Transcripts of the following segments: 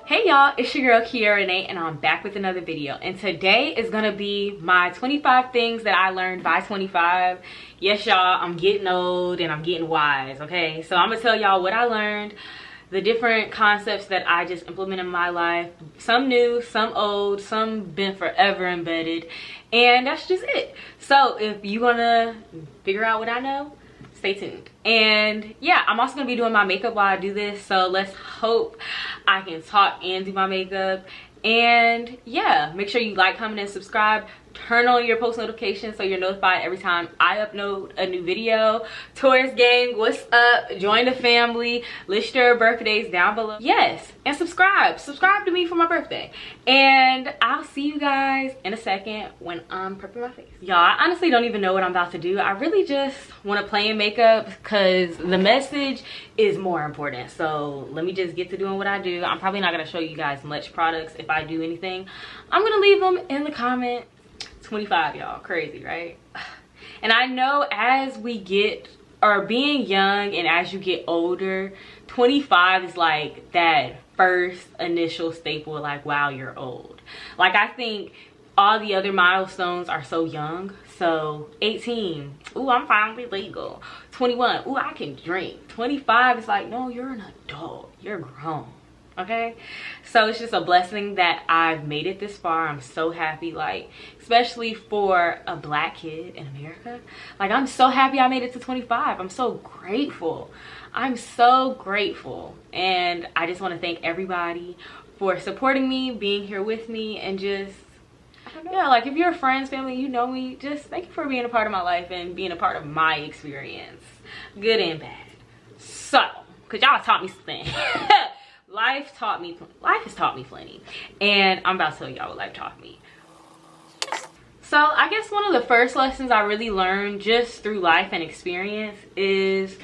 Hey y'all, it's your girl Kiarrarenee and I'm back with another video, and today is gonna be my 25 things that I learned by 25. Yes y'all, I'm getting old and I'm getting wise, okay? So I'm gonna tell y'all what I learned, the different concepts that I just implemented in my life, some new, some old, some been forever embedded, and that's just it. So if you wanna figure out what I know, stay tuned. And yeah, I'm also gonna be doing my makeup while I do this, so let's hope I can talk and do my makeup. And yeah, make sure you like, comment, and subscribe. Turn on your post notifications so you're notified every time I upload a new video. Taurus gang, what's up? Join the family. List your birthdays down below. Yes, and subscribe to me for my birthday. And I'll see you guys in a second when I'm prepping my face. Y'all, I honestly don't even know what I'm about to do. I really just want to play in makeup because the message is more important. So let me just get to doing what I do. I'm probably not going to show you guys much products if I do anything. I'm going to leave them in the comment. 25, y'all, crazy, right? And I know as we get, or being young and as you get older, 25 is like that first initial staple, like, wow, you're old. Like, I think all the other milestones are so young. So 18, ooh, I'm finally legal. 21, ooh, I can drink. 25 is like, no, you're an adult, you're grown. Okay, so it's just a blessing that I've made it this far. I'm so happy, like, especially for a black kid in America. Like, I'm so happy I made it to 25. I'm so grateful. I'm so grateful. And I just want to thank everybody for supporting me, being here with me, and just, I don't know. Yeah, like, if you're friends, family, you know me, just thank you for being a part of my life and being a part of my experience, good and bad. So, because y'all taught me something. Life has taught me plenty, and I'm about to tell y'all what life taught me. So I guess one of the first lessons I really learned just through life and experience is,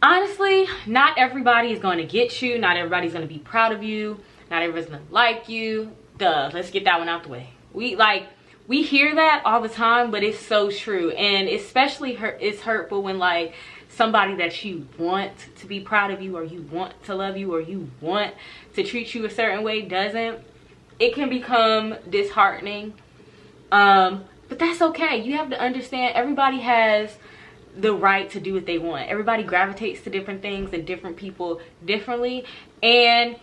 honestly, not everybody is going to get you, not everybody's going to be proud of you, not everybody's going to like you. Duh, let's get that one out the way. We hear that all the time, but it's so true. And especially it's hurtful when, like, somebody that you want to be proud of you, or you want to love you, or you want to treat you a certain way doesn't. It can become disheartening, but that's okay. You have to understand, everybody has the right to do what they want. Everybody gravitates to different things and different people differently. And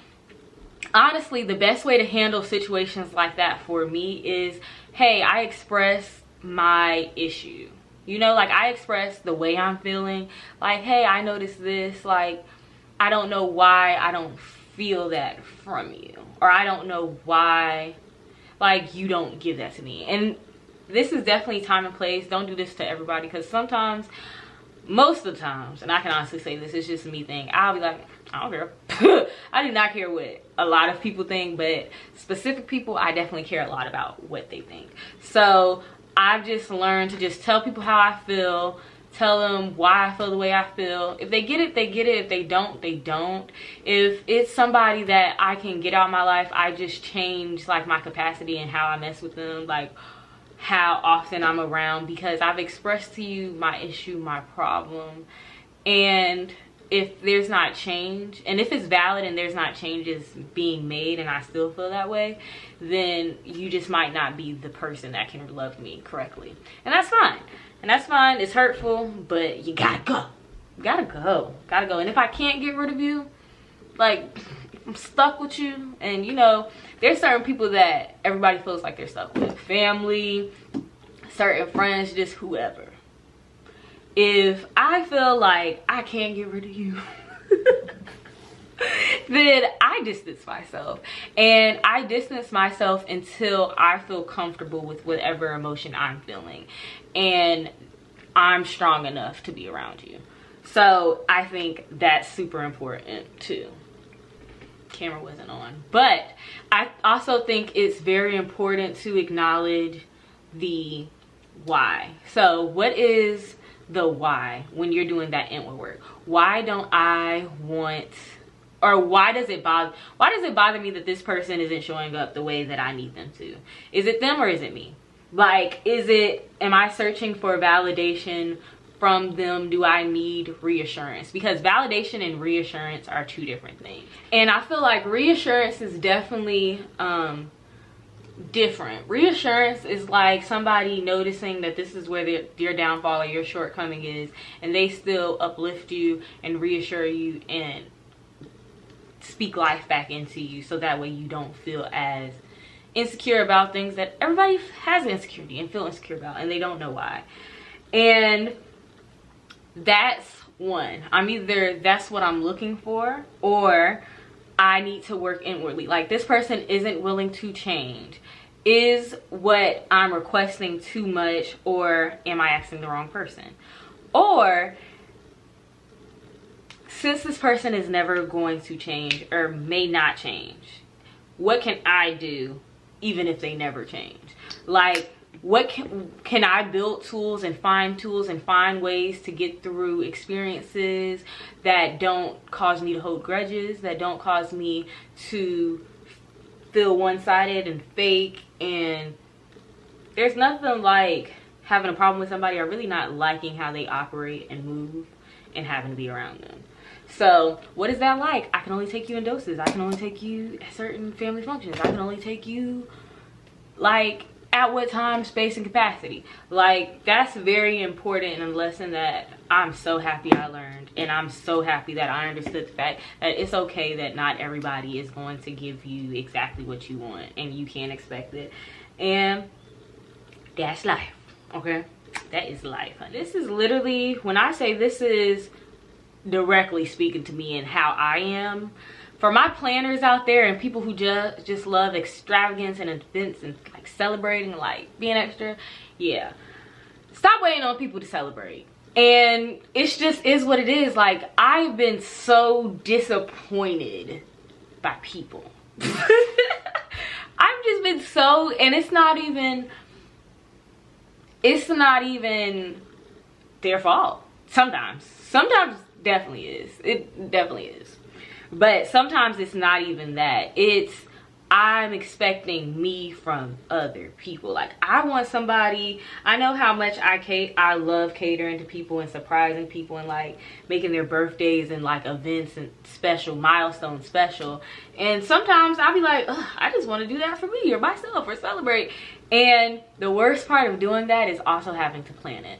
honestly, the best way to handle situations like that for me is, hey, I express my issue. You know, like, I express the way I'm feeling. Like, hey, I noticed this. Like, I don't know why I don't feel that from you. Or I don't know why, like, you don't give that to me. And this is definitely time and place. Don't do this to everybody, because sometimes, most of the times, and I can honestly say this is just me thing, I'll be like, I don't care. I do not care what a lot of people think, but specific people, I definitely care a lot about what they think. So I've just learned to just tell people how I feel, tell them why I feel the way I feel. If they get it, they get it. If they don't, they don't. If it's somebody that I can get out of my life, I just change, like, my capacity and how I mess with them, like how often I'm around, because I've expressed to you my issue, my problem. And if there's not change, and if it's valid and there's not changes being made and I still feel that way, then you just might not be the person that can love me correctly. And that's fine. And that's fine. It's hurtful, but you gotta go. You gotta go. Gotta go. And if I can't get rid of you, like, if I'm stuck with you, and you know, there's certain people that everybody feels like they're stuck with. Family, certain friends, just whoever. If I feel like I can't get rid of you, then I distance myself. And I distance myself until I feel comfortable with whatever emotion I'm feeling. And I'm strong enough to be around you. So I think that's super important too. Camera wasn't on. But I also think it's very important to acknowledge the why. So what is the why when you're doing that inward work? Why don't I want, or why does it bother me that this person isn't showing up the way that I need them to? Is it them or is it me? Like, am I searching for validation from them do I need reassurance? Because validation and reassurance are two different things. And I feel like reassurance is definitely different. Reassurance is like somebody noticing that this is where your downfall or your shortcoming is, and they still uplift you and reassure you and speak life back into you, so that way you don't feel as insecure about things that everybody has insecurity and feel insecure about, and they don't know why. And that's one. That's what I'm looking for, or I need to work inwardly. Like, this person isn't willing to change. Is what I'm requesting too much, or am I asking the wrong person? Or, since this person is never going to change or may not change, what can I do even if they never change? Like, what can I build tools and find ways to get through experiences that don't cause me to hold grudges, that don't cause me to feel one-sided and fake. And there's nothing like having a problem with somebody or really not liking how they operate and move and having to be around them. So what is that like? I can only take you in doses. I can only take you at certain family functions. I can only take you, like, at what time, space, and capacity. Like, that's very important, and a lesson that I'm so happy I learned. And I'm so happy that I understood the fact that it's okay that not everybody is going to give you exactly what you want, and you can't expect it. And that's life, okay? That is life. This is literally, when I say this is directly speaking to me and how I am. For my planners out there and people who just love extravagance and events and like celebrating, like being extra, yeah, stop waiting on people to celebrate. And it's just is what it is. Like, I've been so disappointed by people. I've just been so, and it's not even their fault. Sometimes definitely is. It definitely is. But sometimes it's not even that. It's, I'm expecting me from other people. Like, I want somebody, I know how much I love catering to people and surprising people and like making their birthdays and like events and special milestones special. And sometimes I'll be like, ugh, I just want to do that for me or myself or celebrate. And the worst part of doing that is also having to plan it.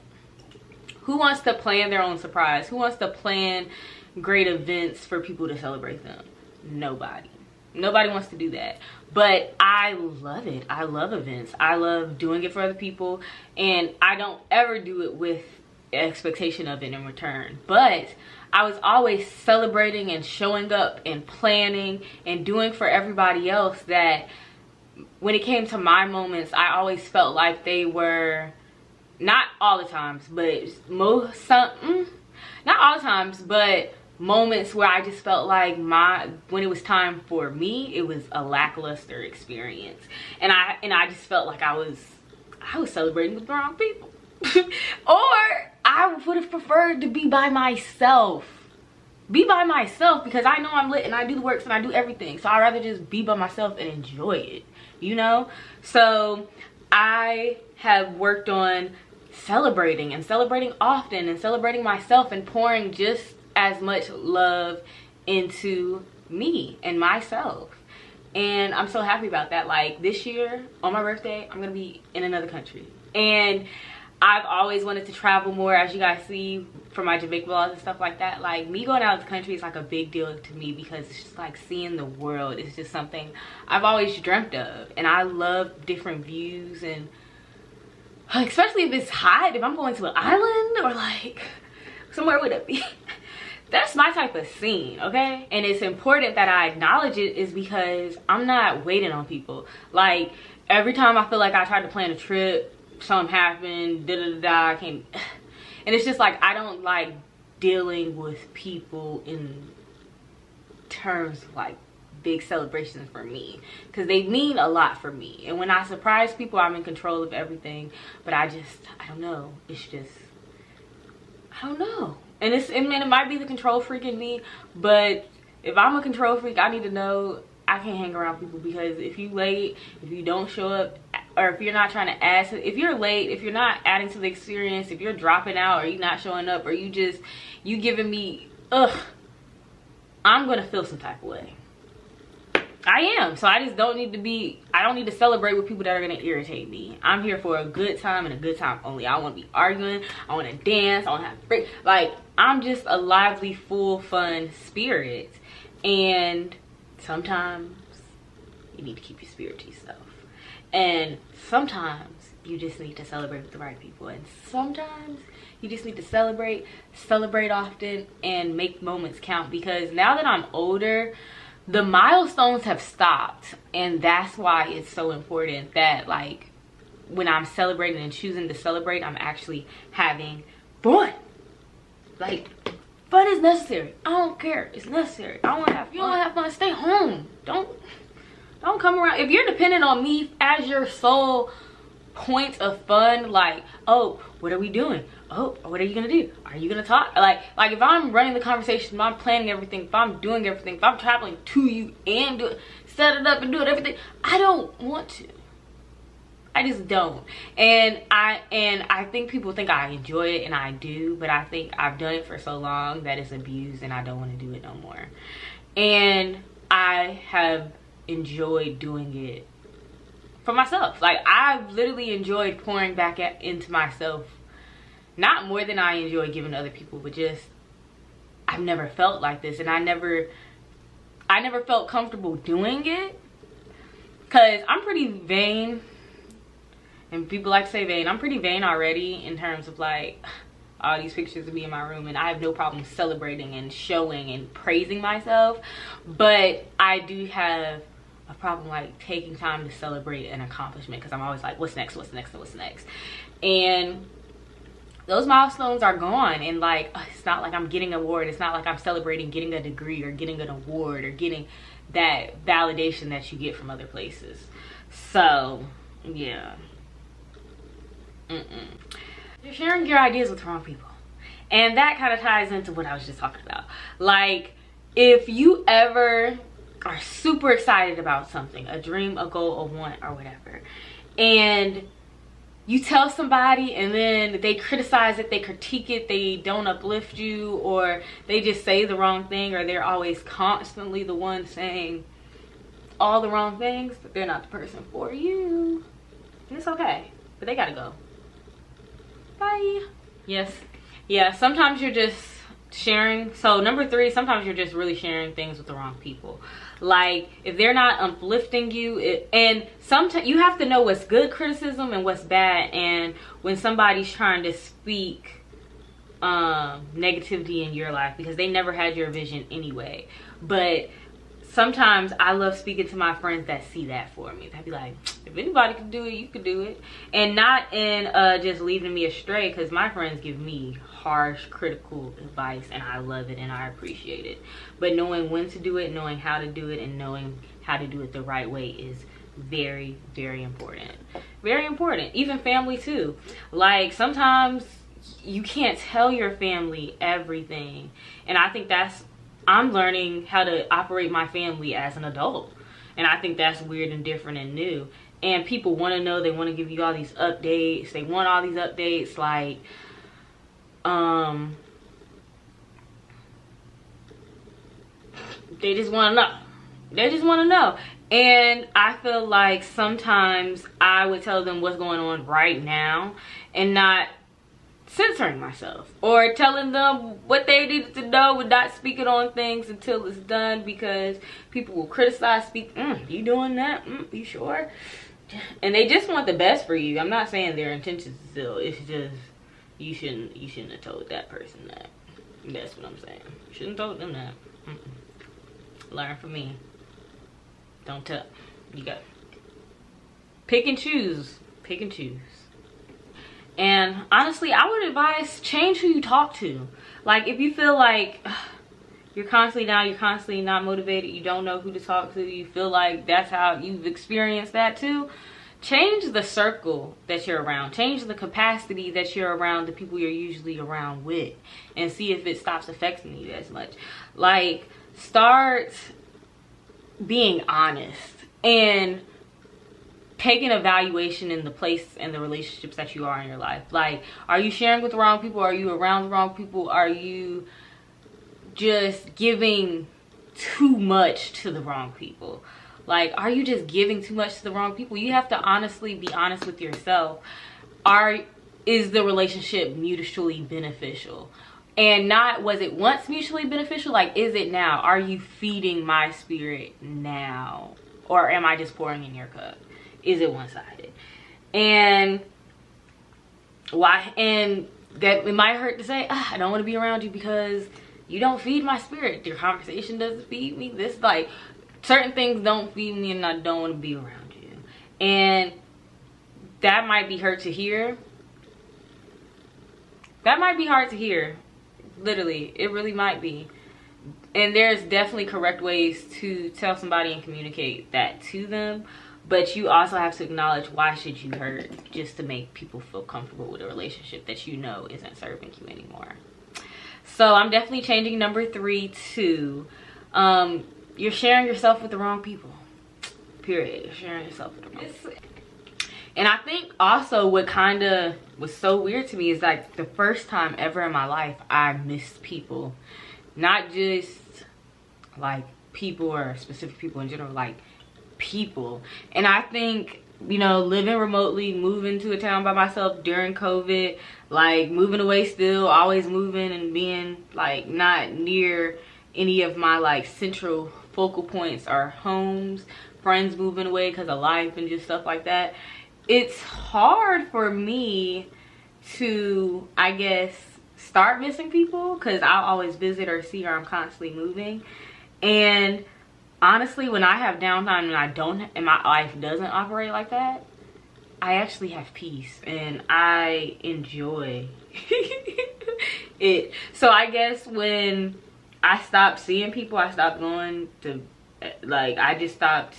Who wants to plan their own surprise? Who wants to plan great events for people to celebrate them? Nobody. Nobody wants to do that. But I love it. I love events. I love doing it for other people. And I don't ever do it with expectation of it in return. But I was always celebrating and showing up and planning and doing for everybody else, that when it came to my moments, I always felt like they were, not all the times, but not all the times, but moments where I just felt like when it was time for me, it was a lackluster experience, and I just felt like I was celebrating with the wrong people. Or I would have preferred to be by myself, because I know I'm lit and I do the works and I do everything, so I'd rather just be by myself and enjoy it, you know? So I have worked on celebrating often and celebrating myself and pouring just as much love into me and myself. And I'm so happy about that. Like, this year on my birthday, I'm gonna be in another country, and I've always wanted to travel more, as you guys see from my Jamaica vlogs and stuff like that. Like, me going out of the country is like a big deal to me, because it's just like seeing the world. It's just something I've always dreamt of, and I love different views, and especially if it's hot, if I'm going to an island or like somewhere with a beach. That's my type of scene, okay? And it's important that I acknowledge it, is because I'm not waiting on people. Like, every time I feel like I tried to plan a trip, something happened, I can't. And it's just like, I don't like dealing with people in terms of like big celebrations for me, because they mean a lot for me. And when I surprise people, I'm in control of everything. But I don't know. It's just, I don't know. And it might be the control freak in me, but if I'm a control freak, I need to know I can't hang around people, because if you late, if you don't show up, or if you're not trying to add to, if you're late, if you're not adding to the experience, if you're dropping out or you're not showing up, or you giving me, I'm gonna feel some type of way. I am. So I just don't need to celebrate with people that are gonna irritate me. I'm here for a good time and a good time only. I want to be arguing, I want to dance, I want to have break. Like, I'm just a lively, full, fun spirit. And sometimes you need to keep your spirit to yourself. And sometimes you just need to celebrate with the right people. And sometimes you just need to celebrate often, and make moments count. Because now that I'm older, the milestones have stopped, and that's why it's so important that, like, when I'm celebrating and choosing to celebrate, I'm actually having fun. Like, fun is necessary. I don't care. It's necessary. I want to have. You don't want to have fun, stay home. Don't come around. If you're dependent on me as your sole point of fun, like, oh, what are we doing? Oh, what are you gonna do? Are you gonna talk? Like if I'm running the conversation, if I'm planning everything, if I'm doing everything, if I'm traveling to you and set it up and do it, everything, I don't want to. I just don't. And I think people think I enjoy it, and I do, but I think I've done it for so long that it's abused, and I don't want to do it no more. And I have enjoyed doing it for myself. Like, I've literally enjoyed pouring back into myself. Not more than I enjoy giving to other people, but just, I've never felt like this, and I never felt comfortable doing it, because I'm pretty vain, and people like to say vain. I'm pretty vain already in terms of, like, all these pictures of me in my room, and I have no problem celebrating and showing and praising myself, but I do have a problem, like, taking time to celebrate an accomplishment, because I'm always like, what's next, what's next, what's next? And those milestones are gone, and, like, it's not like I'm getting an award. It's not like I'm celebrating getting a degree or getting an award or getting that validation that you get from other places. So, yeah. You're sharing your ideas with the wrong people. And that kind of ties into what I was just talking about. Like, if you ever are super excited about something, a dream, a goal, a want, or whatever, and you tell somebody and then they criticize it, they critique it, they don't uplift you, or they just say the wrong thing, or they're always constantly the one saying all the wrong things, but they're not the person for you. And it's okay, but they gotta go. Bye. Yes. Yeah, sometimes you're just sharing. So number 3, sometimes you're just really sharing things with the wrong people. Like, if they're not uplifting you, and sometimes you have to know what's good criticism and what's bad. And when somebody's trying to speak negativity in your life, because they never had your vision anyway. But sometimes I love speaking to my friends that see that for me. They'd be like, if anybody can do it, you could do it. And not in just leading me astray, because my friends give me harsh, critical advice, and I love it and I appreciate it. But knowing when to do it, knowing how to do it, and knowing how to do it the right way is very, very important. Very important. Even family too. Like, sometimes you can't tell your family everything, and I think I'm learning how to operate my family as an adult, and I think that's weird and different and new. And people want to know, they want to give you all these updates, they want all these updates, like, they just want to know. They just want to know. And I feel like sometimes I would tell them what's going on right now and not censoring myself, or telling them what they needed to know and not speaking on things until it's done, because people will criticize, you doing that? You sure? And they just want the best for you. I'm not saying their intentions is ill. It's just, you shouldn't have told that person that. That's what I'm saying. You shouldn't have told them that. Learn from me. Don't tell. You got pick and choose. Pick and choose. And honestly, I would advise, change who you talk to. Like, if you feel like you're constantly down, you're constantly not motivated, you don't know who to talk to, you feel like that's how you've experienced that too, change the circle that you're around. Change the capacity that you're around the people you're usually around with, and see if it stops affecting you as much. Like, start being honest. And take an evaluation in the place and the relationships that you are in your life. Like, are you sharing with the wrong people? Are you around the wrong people? Are you just giving too much to the wrong people? Like, are you just giving too much to the wrong people? You have to honestly be honest with yourself. Is the relationship mutually beneficial? And not, was it once mutually beneficial? Like, is it now? Are you feeding my spirit now? Or am I just pouring in your cup? Is it one-sided? And why? And that it might hurt to say, I don't want to be around you because you don't feed my spirit. Your conversation doesn't feed me. This, like, certain things don't feed me, and I don't want to be around you. And that might be hurt to hear. That might be hard to hear. Literally, it really might be. And there's definitely correct ways to tell somebody and communicate that to them. But you also have to acknowledge, why should you hurt just to make people feel comfortable with a relationship that you know isn't serving you anymore? So I'm definitely changing number 3 to you're sharing yourself with the wrong people. Period. You're sharing yourself with the wrong people. And I think also what kind of was so weird to me is, like, the first time ever in my life I missed people. Not just like people or specific people in general, like people. And I think, you know, living remotely, moving to a town by myself during COVID, like moving away still, always moving and being like not near any of my like central focal points or homes, friends moving away because of life and just stuff like that. It's hard for me to, I guess, start missing people because I'll always visit or see, or I'm constantly moving. And honestly, when I have downtime and I don't, and my life doesn't operate like that, I actually have peace and I enjoy it. So I guess when I stopped seeing people, I stopped going to, like, I just stopped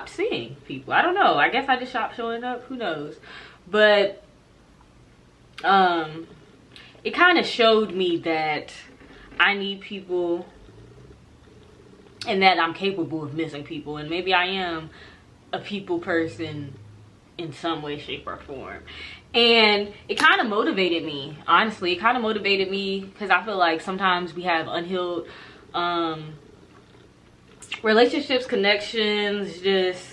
seeing people. I don't know. I guess I just stopped showing up. Who knows? But it kind of showed me that I need people and that I'm capable of missing people. And maybe I am a people person in some way, shape, or form. And it kind of motivated me. Honestly, it kind of motivated me because I feel like sometimes we have unhealed relationships, connections, just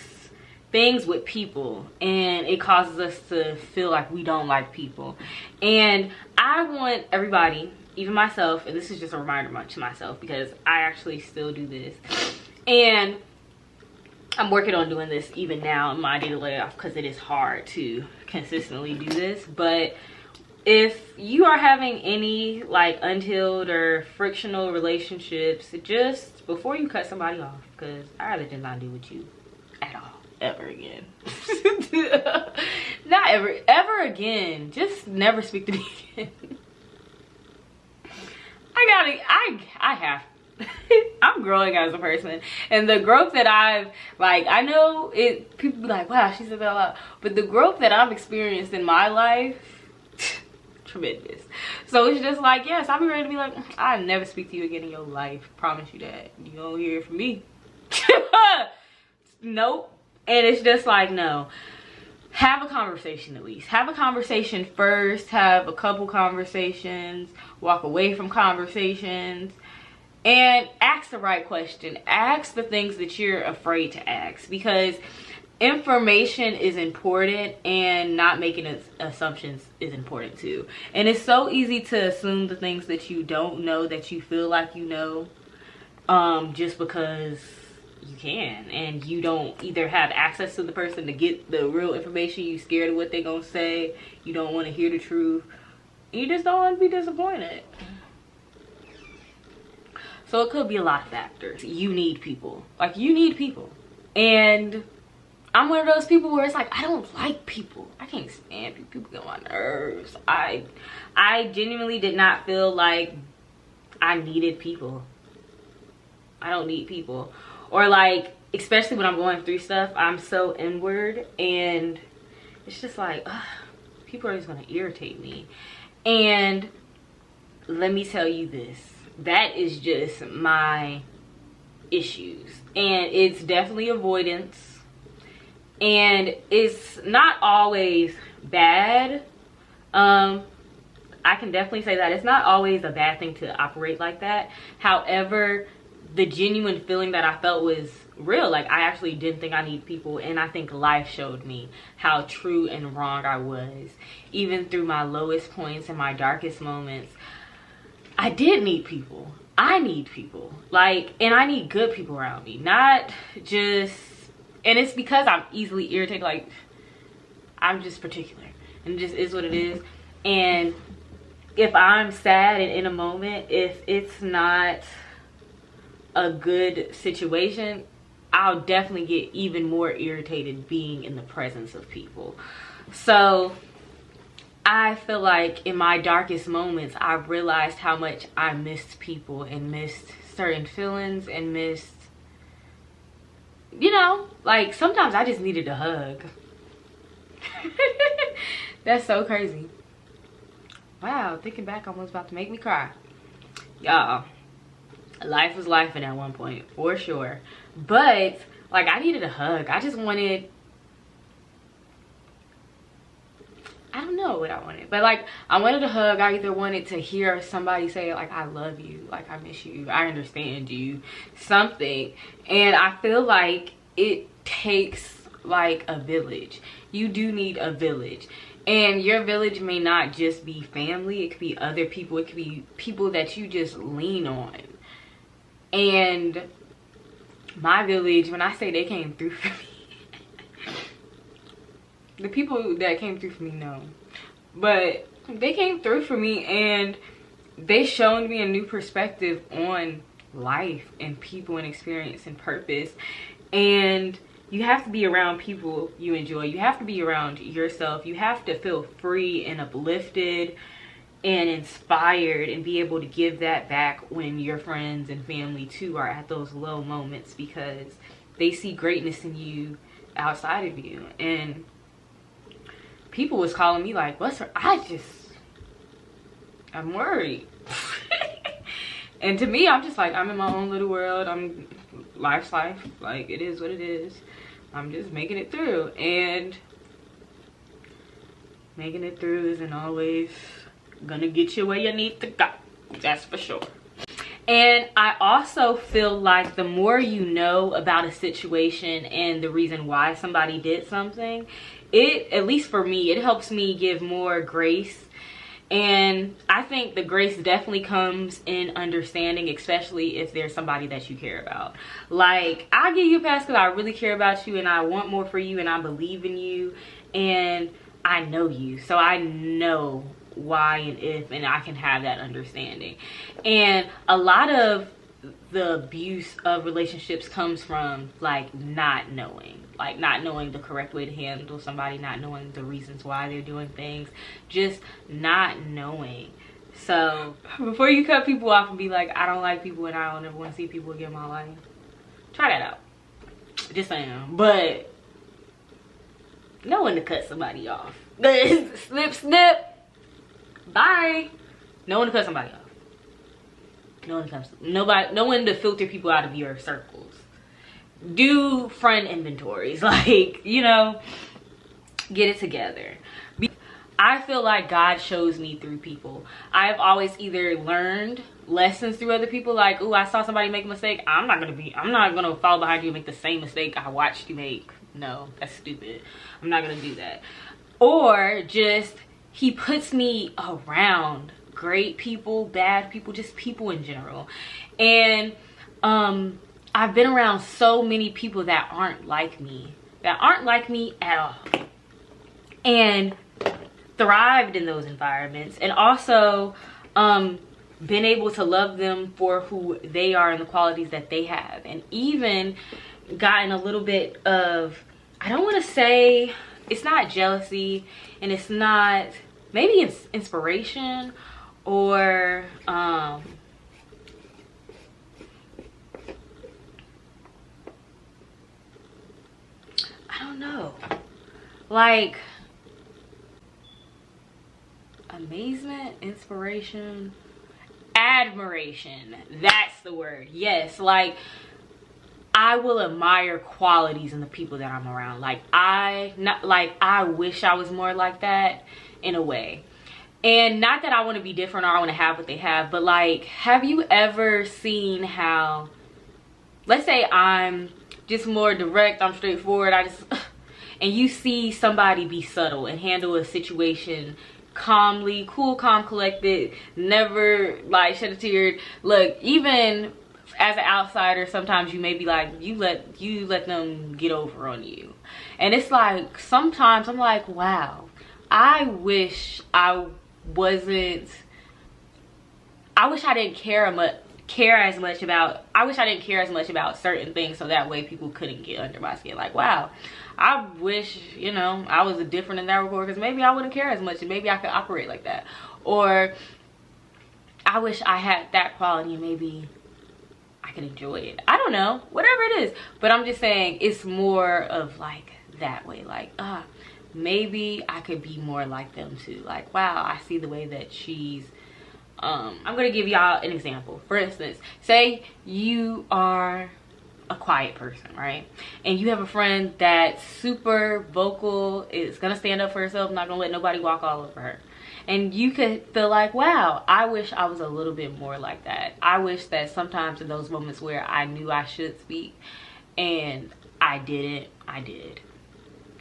things with people, and it causes us to feel like we don't like people. And I want everybody, even myself, and this is just a reminder to myself because I actually still do this, and I'm working on doing this even now in my daily life because it is hard to consistently do this. But if you are having any like unhealed or frictional relationships, just before you cut somebody off, because I rather just not deal with you at all ever again. Not ever again. Just never speak to me again. I have I'm growing as a person, and the growth that I've, like, I know it, people be like, wow, she said that a lot, but the growth that I've experienced in my life, tremendous. So it's just like, yes, I'll be ready to be like, I never speak to you again in your life, promise you that. You don't hear it from me. Nope. And it's just like, no, have a conversation. At least have a conversation first, have a couple conversations, walk away from conversations, and ask the right question. Ask the things that you're afraid to ask, because information is important, and not making assumptions is important too. And it's so easy to assume the things that you don't know, that you feel like you know, just because you can, and you don't either have access to the person to get the real information, you scared of what they're gonna say, you don't want to hear the truth, you just don't want to be disappointed. So it could be a lot of factors. You need people. Like, you need people. And I'm one of those people where it's like, I don't like people. I can't stand people. People get on my nerves. I genuinely did not feel like I needed people. I don't need people. Or like, especially when I'm going through stuff, I'm so inward, and it's just like, ugh, people are just gonna irritate me. And let me tell you this, that is just my issues, and it's definitely avoidance. And it's not always bad. I can definitely say that it's not always a bad thing to operate like that. However, the genuine feeling that I felt was real. Like, I actually didn't think I need people, and I think life showed me how true and wrong I was. Even through my lowest points and my darkest moments, I did need people. I need people. Like, and I need good people around me, not just, and it's because I'm easily irritated. Like, I'm just particular, and it just is what it is. And if I'm sad and in a moment, if it's not a good situation, I'll definitely get even more irritated being in the presence of people. So I feel like in my darkest moments, I realized how much I missed people and missed certain feelings and missed, you know, like sometimes I just needed a hug. That's so crazy. Wow, thinking back almost about to make me cry. Y'all, life was life at one point, for sure. But, like, I needed a hug. I just wanted, I don't know what I wanted. But, like, I wanted a hug. I either wanted to hear somebody say, like, I love you. Like, I miss you. I understand you. Something. And I feel like it takes, like, a village. You do need a village. And your village may not just be family. It could be other people. It could be people that you just lean on. And my village, when I say they came through for me, the people that came through for me know. But they came through for me, and they showed me a new perspective on life and people and experience and purpose. And you have to be around people you enjoy. You have to be around yourself. You have to feel free and uplifted and inspired and be able to give that back when your friends and family too are at those low moments, because they see greatness in you outside of you. And people was calling me like, what's her? I'm worried. And to me, I'm just like, I'm in my own little world. Life's life. Like, it is what it is. I'm just making it through. And making it through isn't always gonna get you where you need to go. That's for sure. And I also feel like the more you know about a situation and the reason why somebody did something, it, at least for me, it helps me give more grace. And I think the grace definitely comes in understanding, especially if there's somebody that you care about. Like, I'll give you a pass because I really care about you and I want more for you and I believe in you and I know you. So I know why and if, and I can have that understanding. And a lot of the abuse of relationships comes from, like, not knowing. Like, not knowing the correct way to handle somebody, not knowing the reasons why they're doing things, just not knowing. So before you cut people off and be like, I don't like people and I don't ever want to see people again in my life, try that out. Just saying. But know when to cut somebody off. Snip, snip. Bye. Know when to cut somebody off. Know when to filter people out of your circles. Do friend inventories. Like, you know, get it together. I feel like God shows me through people. I've always either learned lessons through other people. Like, ooh, I saw somebody make a mistake. I'm not gonna follow behind you and make the same mistake I watched you make. No, that's stupid. I'm not gonna do that. Or just, he puts me around great people, bad people, just people in general. And I've been around so many people that aren't like me at all, and thrived in those environments, and also been able to love them for who they are and the qualities that they have, and even gotten a little bit of, I don't want to say, it's not jealousy and it's not, maybe it's inspiration, or I don't know, like amazement, inspiration, admiration. That's the word. Yes, like I will admire qualities in the people that I'm around. Like I wish I was more like that in a way. And not that I want to be different or I want to have what they have, but like, have you ever seen how, let's say I'm just more direct, I'm straightforward, and you see somebody be subtle and handle a situation calmly, cool, calm, collected, never like shed a tear. Look, even as an outsider, sometimes you may be like, you let them get over on you. And it's like, sometimes I'm like, wow, I wish I didn't care as much about certain things, so that way people couldn't get under my skin. Like, wow, I wish, you know, I was different in that regard, because maybe I wouldn't care as much and maybe I could operate like that. Or I wish I had that quality and maybe I could enjoy it. I don't know, whatever it is. But I'm just saying, it's more of like that way. Like, maybe I could be more like them too. Like, wow, I see the way that she's I'm gonna give y'all an example. For instance, say you are a quiet person, right? And you have a friend that's super vocal, is gonna stand up for herself, not gonna let nobody walk all over her. And you could feel like, wow, I wish I was a little bit more like that. I wish that sometimes in those moments where I knew I should speak and I didn't, I did.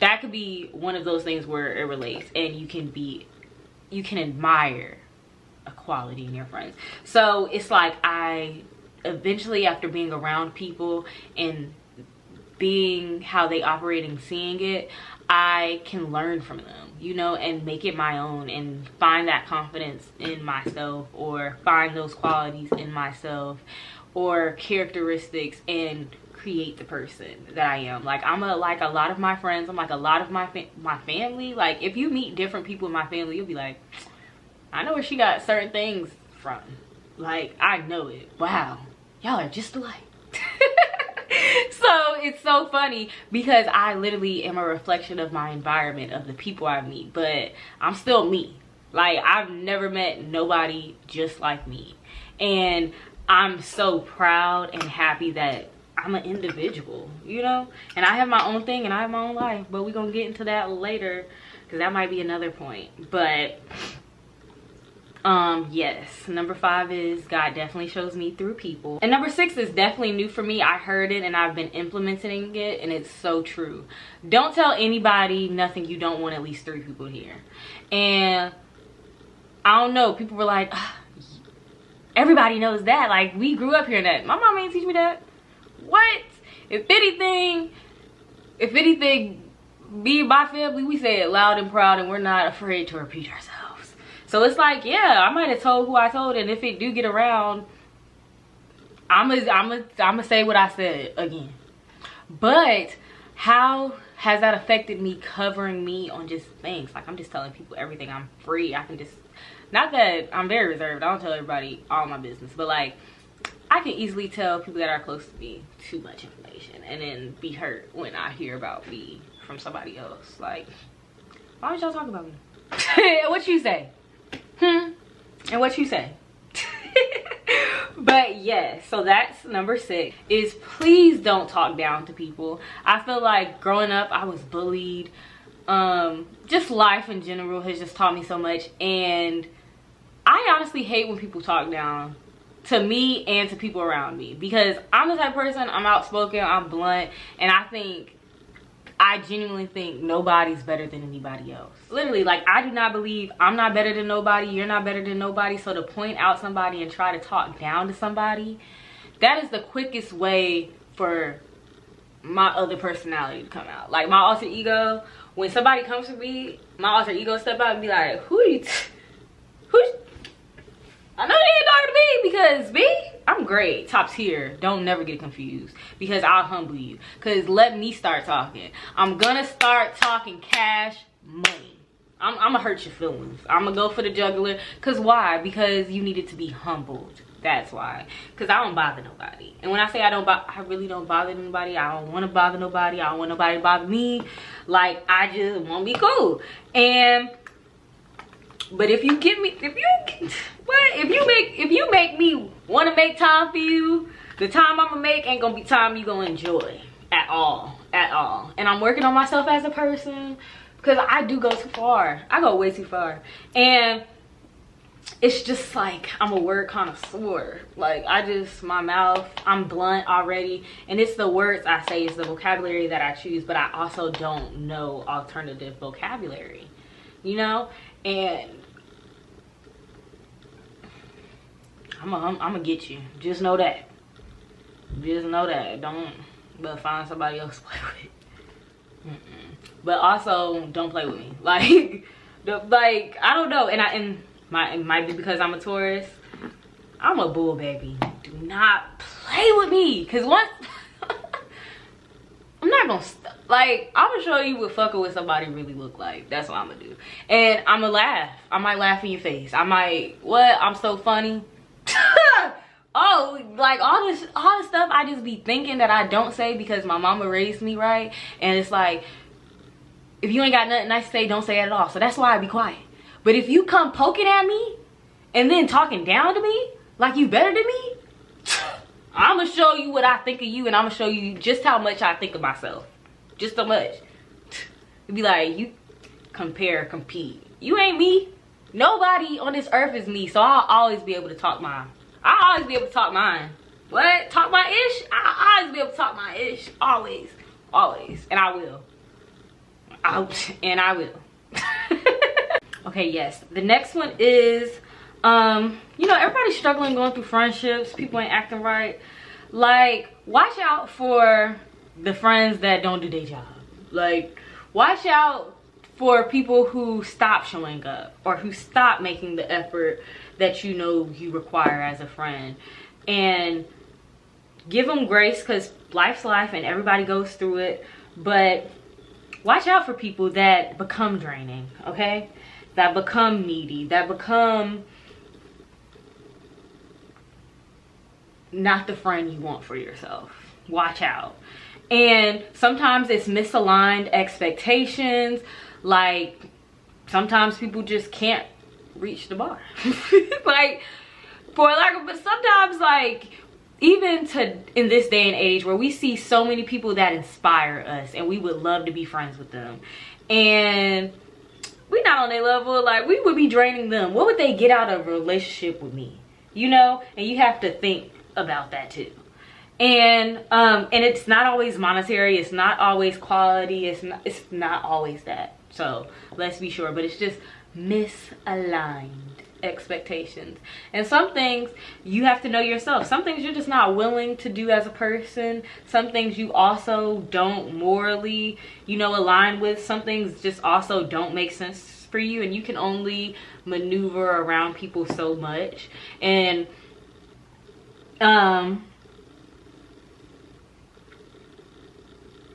That could be one of those things where it relates, and you can admire a quality in your friends. So it's like, I eventually, after being around people and being how they operate and seeing it, I can learn from them, you know, and make it my own, and find that confidence in myself, or find those qualities in myself or characteristics, and create the person that I am. Like, like a lot of my friends, I'm like a lot of my family. Like, if you meet different people in my family, you'll be like, I know where she got certain things from. Like, I know it. Wow, y'all are just alike. So it's so funny, because I literally am a reflection of my environment, of the people I meet, but I'm still me. Like, I've never met nobody just like me, and I'm so proud and happy that I'm an individual, you know, and I have my own thing and I have my own life. But we're gonna get into that later, because that might be another point. But yes, number 5 is God definitely shows me through people. And number 6 is definitely new for me. I heard it and I've been implementing it, and it's so true. Don't tell anybody nothing you don't want at least 3 people to hear. And I don't know, people were like, everybody knows that, like, we grew up hearing that. My mom ain't teach me that. What? If anything, me and my family, we say it loud and proud, and we're not afraid to repeat ourselves. So it's like, yeah, I might have told who I told, and if it do get around, I'm gonna say what I said again. But how has that affected me, covering me on just things? Like, I'm just telling people everything. I'm free. I can just, not that I'm very reserved, I don't tell everybody all my business, but like, I can easily tell people that are close to me too much information, and then be hurt when I hear about me from somebody else. Like, why would y'all talk about me? What you say? And what you say? But yes, so that's number 6, is please don't talk down to people. I feel like growing up, I was bullied. Just life in general has just taught me so much, and I honestly hate when people talk down to me and to people around me, because I'm the type of person, I'm outspoken, I'm blunt, and I genuinely think nobody's better than anybody else. Literally, like, I do not believe I'm not better than nobody, you're not better than nobody. So to point out somebody and try to talk down to somebody, that is the quickest way for my other personality to come out. Like, my alter ego, when somebody comes to me, my alter ego step out and be like, I know you ain't talking to me, because me, I'm great, top tier. Don't never get confused, because I'll humble you. Because let me start talking. I'm gonna start talking cash money. I'm gonna hurt your feelings. I'm gonna go for the jugular. Because why? Because you needed to be humbled. That's why. Because I don't bother nobody. And when I say I really don't bother nobody. I don't want to bother nobody. I don't want nobody to bother me. Like, I just want to be cool. But if you make me want to make time for you, The time I'm gonna make ain't gonna be time you gonna enjoy at all, at all. And I'm working on myself as a person because I do go too far. I go way too far. And it's just like I'm a word connoisseur. Like my mouth, I'm blunt already. And it's the words I say, it's the vocabulary that I choose, but I also don't know alternative vocabulary, you know? And I'm gonna get you. Just know that. Just know that. Don't but find somebody else to play with. But also don't play with me. Like I don't know. And it might be because I'm a Taurus. I'm a bull baby. Do not play with me. Cause once I'm not gonna I'm gonna show you what fucking with somebody really look like. That's what I'm gonna do. And I'm gonna laugh. I might laugh in your face. I might, what? I'm so funny. Oh, like all this stuff I just be thinking that I don't say because my mama raised me right. And it's like, if you ain't got nothing nice to say, don't say it at all. So that's why I be quiet. But if you come poking at me and then talking down to me like you better than me, I'm gonna show you what I think of you, and I'm gonna show you just how much I think of myself. Just so much. It'd be like, you compete. You ain't me. Nobody on this earth is me, so I'll always be able to talk mine. I'll always be able to talk mine. What? Talk my ish? I'll always be able to talk my ish. Always. Always. And I will. And I will. Okay, yes. The next one is, you know, everybody's struggling going through friendships. People ain't acting right. Like, watch out for the friends that don't do their job. Like, watch out for people who stop showing up or who stop making the effort that you know you require as a friend. And give them grace, because life's life and everybody goes through it. But watch out for people that become draining, okay? That become needy, that become not the friend you want for yourself. Watch out. And sometimes it's misaligned expectations. Like, sometimes people just can't reach the bar. Like, but sometimes, like, even in this day and age where we see so many people that inspire us and we would love to be friends with them, and we not on their level, like, we would be draining them. What would they get out of a relationship with me? You know? And you have to think about that too. And it's not always monetary, it's not always quality, it's not always that. So let's be sure, but it's just misaligned expectations. And some things you have to know yourself. Some things you're just not willing to do as a person. Some things you also don't morally, you know, align with. Some things just also don't make sense for you, and you can only maneuver around people so much. And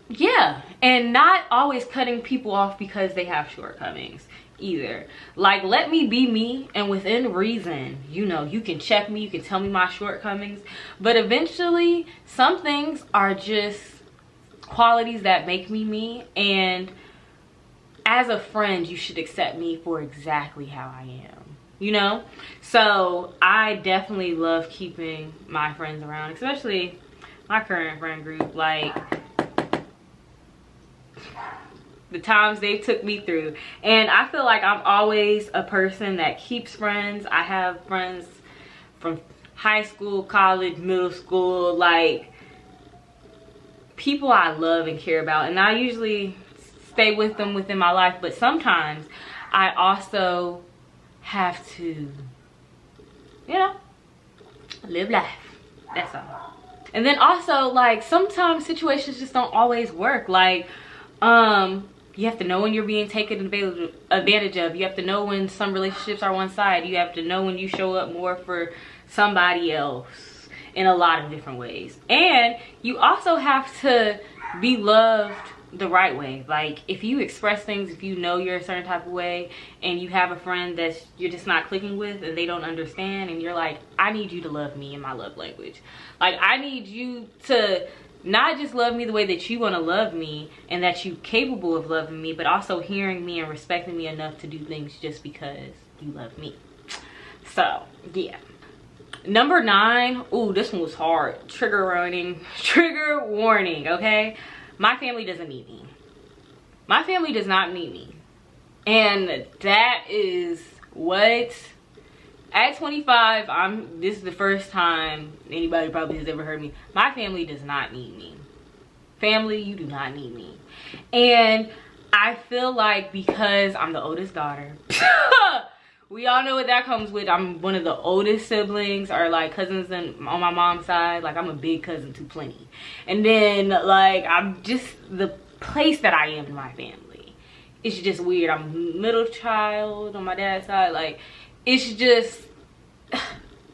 yeah, and not always cutting people off because they have shortcomings either. Like, let me be me, and within reason, you know, you can check me, you can tell me my shortcomings, but eventually some things are just qualities that make me me, and as a friend you should accept me for exactly how I am, you know? So I definitely love keeping my friends around, especially my current friend group. Like, the times they took me through. And I feel like I'm always a person that keeps friends. I have friends from high school, college, middle school, like people I love and care about. And I usually stay with them within my life. But sometimes I also have to, you know, live life. That's all. And then also, like, sometimes situations just don't always work. Like, you have to know when you're being taken advantage of. You have to know when some relationships are one side. You have to know when you show up more for somebody else in a lot of different ways. And you also have to be loved the right way. Like, if you express things, if you know you're a certain type of way and you have a friend that you're just not clicking with and they don't understand, and you're like, I need you to love me in my love language. Like, I need you to not just love me the way that you want to love me and that you're capable of loving me, but also hearing me and respecting me enough to do things just because you love me. So yeah. Number 9, ooh, this one was hard. Trigger warning, okay? My family doesn't need me. My family does not need me. And that is what, at 25, this is the first time anybody probably has ever heard me. My family does not need me. Family, you do not need me. And I feel like because I'm the oldest daughter, we all know what that comes with. I'm one of the oldest siblings, or like cousins on my mom's side. Like, I'm a big cousin to plenty. And then like, I'm just the place that I am in my family. It's just weird. I'm middle child on my dad's side. Like, it's just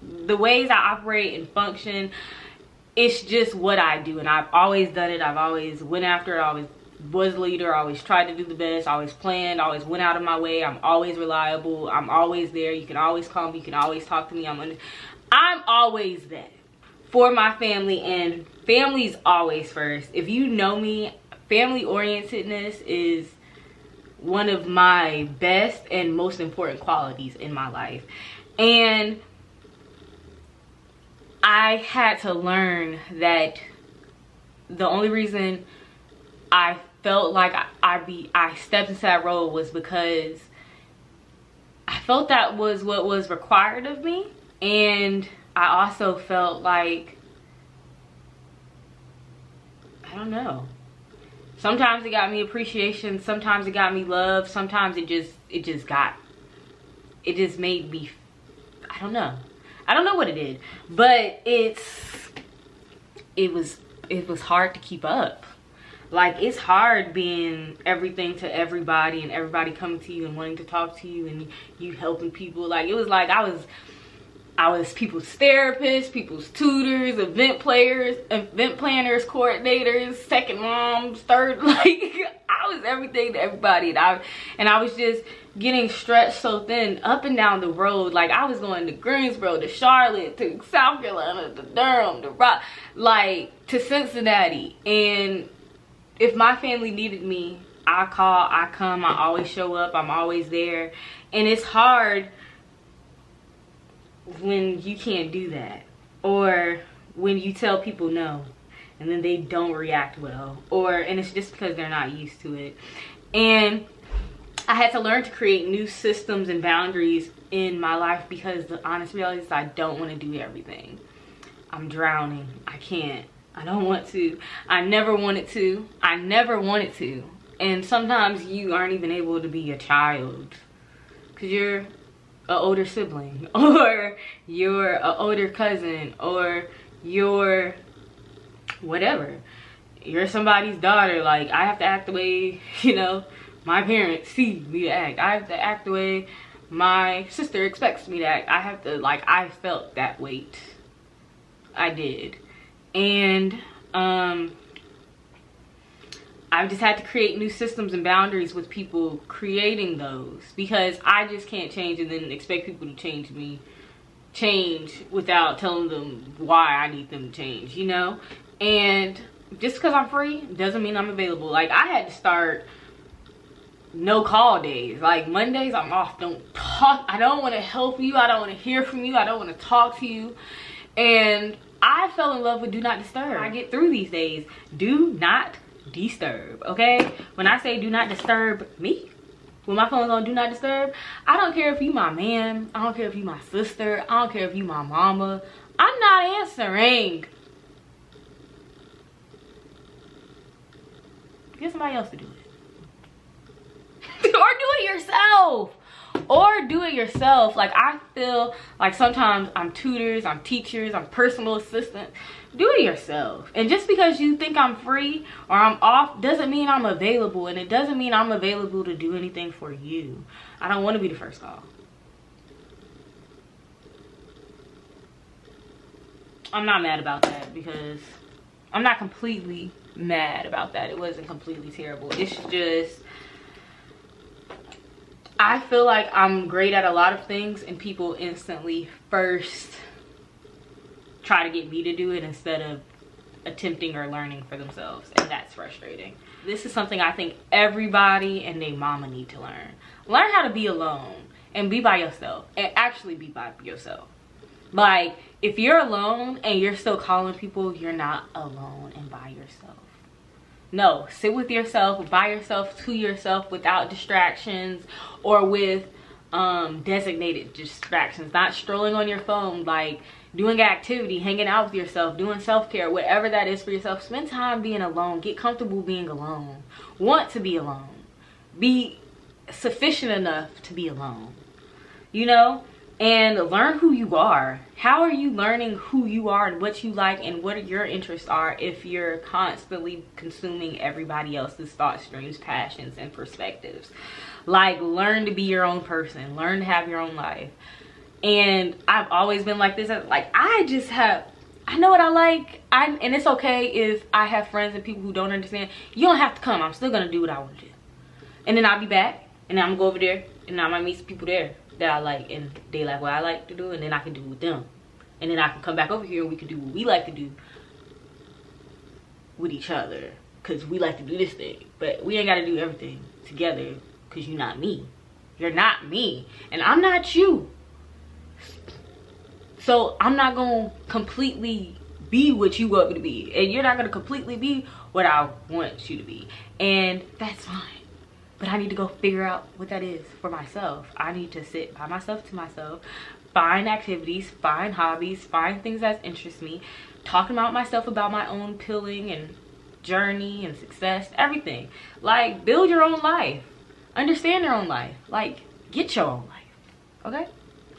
the ways I operate and function. It's just what I do, and I've always done it. I've always went after it. I always was leader. I always tried to do the best. I always planned. I always went out of my way. I'm always reliable. I'm always there. You can always call me. You can always talk to me. I'm always there for my family, and family's always first. If you know me, family orientedness is one of my best and most important qualities in my life. And I had to learn that the only reason I felt like I stepped into that role was because I felt that was what was required of me. And I also felt like, I don't know, sometimes it got me appreciation, sometimes it got me love, sometimes it just made me, I don't know what it did, but it was hard to keep up. Like, it's hard being everything to everybody, and everybody coming to you and wanting to talk to you, and you helping people. Like, it was like I was people's therapists, people's tutors, event planners, coordinators, second moms, third, like, I was everything to everybody. And I was just getting stretched so thin up and down the road. Like, I was going to Greensboro, to Charlotte, to South Carolina, to Durham, to to Cincinnati. And if my family needed me, I call, I come, I always show up, I'm always there. And it's hard when you can't do that, or when you tell people no and then they don't react well, and it's just because they're not used to it. And I had to learn to create new systems and boundaries in my life, because the honest reality is I don't want to do everything. I'm drowning. I can't. I don't want to. I never wanted to. And sometimes you aren't even able to be a child because you're an older sibling, or you're an older cousin, or you're whatever. You're somebody's daughter. Like, I have to act the way, my parents see me to act. I have to act the way my sister expects me to act. I have to, I felt that weight. I did. And I just had to create new systems and boundaries with people creating those, because I just can't change and then expect people to change without telling them why I need them to change, And just because I'm free doesn't mean I'm available. Like, I had to start no call days. Like, Mondays I'm off. Don't talk. I don't want to help you. I don't want to hear from you. I don't want to talk to you. And I fell in love with do not disturb. I get through these days. Do not disturb, okay? When I say do not disturb me, when my phone's on do not disturb, I don't care if you my man, I don't care if you my sister, I don't care if you my mama, I'm not answering. Get somebody else to do it. Or do it yourself. Like, I feel like sometimes I'm tutors, I'm teachers, I'm personal assistants. Do it yourself. And just because you think I'm free or I'm off doesn't mean I'm available, and it doesn't mean I'm available to do anything for you. I don't want to be the first call. I'm not mad about that, because I'm not completely mad about that. It wasn't completely terrible. It's just, I feel like I'm great at a lot of things, and people instantly first try to get me to do it instead of attempting or learning for themselves, and that's frustrating. This is something I think everybody and their mama need to learn. Learn how to be alone and be by yourself, and actually be by yourself. Like, if you're alone and you're still calling people, you're not alone and by yourself. No, sit with yourself, by yourself, to yourself, without distractions or with designated distractions. Not strolling on your phone, like doing activity, hanging out with yourself, doing self-care, whatever that is for yourself. Spend time being alone. Get comfortable being alone. Want to be alone. Be sufficient enough to be alone, you know, and learn who you are. How are you learning who you are and what you like and what your interests are if you're constantly consuming everybody else's thought streams, passions, and perspectives? Like, learn to be your own person. Learn to have your own life. And I've always been like this. Like, I know what I like. And it's okay if I have friends and people who don't understand. You don't have to come. I'm still gonna do what I want to do. And then I'll be back. And then I'm gonna go over there. And I might meet some people there that I like. And they like what I like to do. And then I can do it with them. And then I can come back over here and we can do what we like to do with each other. Because we like to do this thing. But we ain't got to do everything together. Because you're not me. You're not me. And I'm not you. So I'm not going to completely be what you want me to be. And you're not going to completely be what I want you to be. And that's fine. But I need to go figure out what that is for myself. I need to sit by myself to myself. Find activities, find hobbies, find things that interest me. Talking about myself, about my own peeling and journey and success, everything. Like, build your own life. Understand your own life. Like, get your own life. Okay?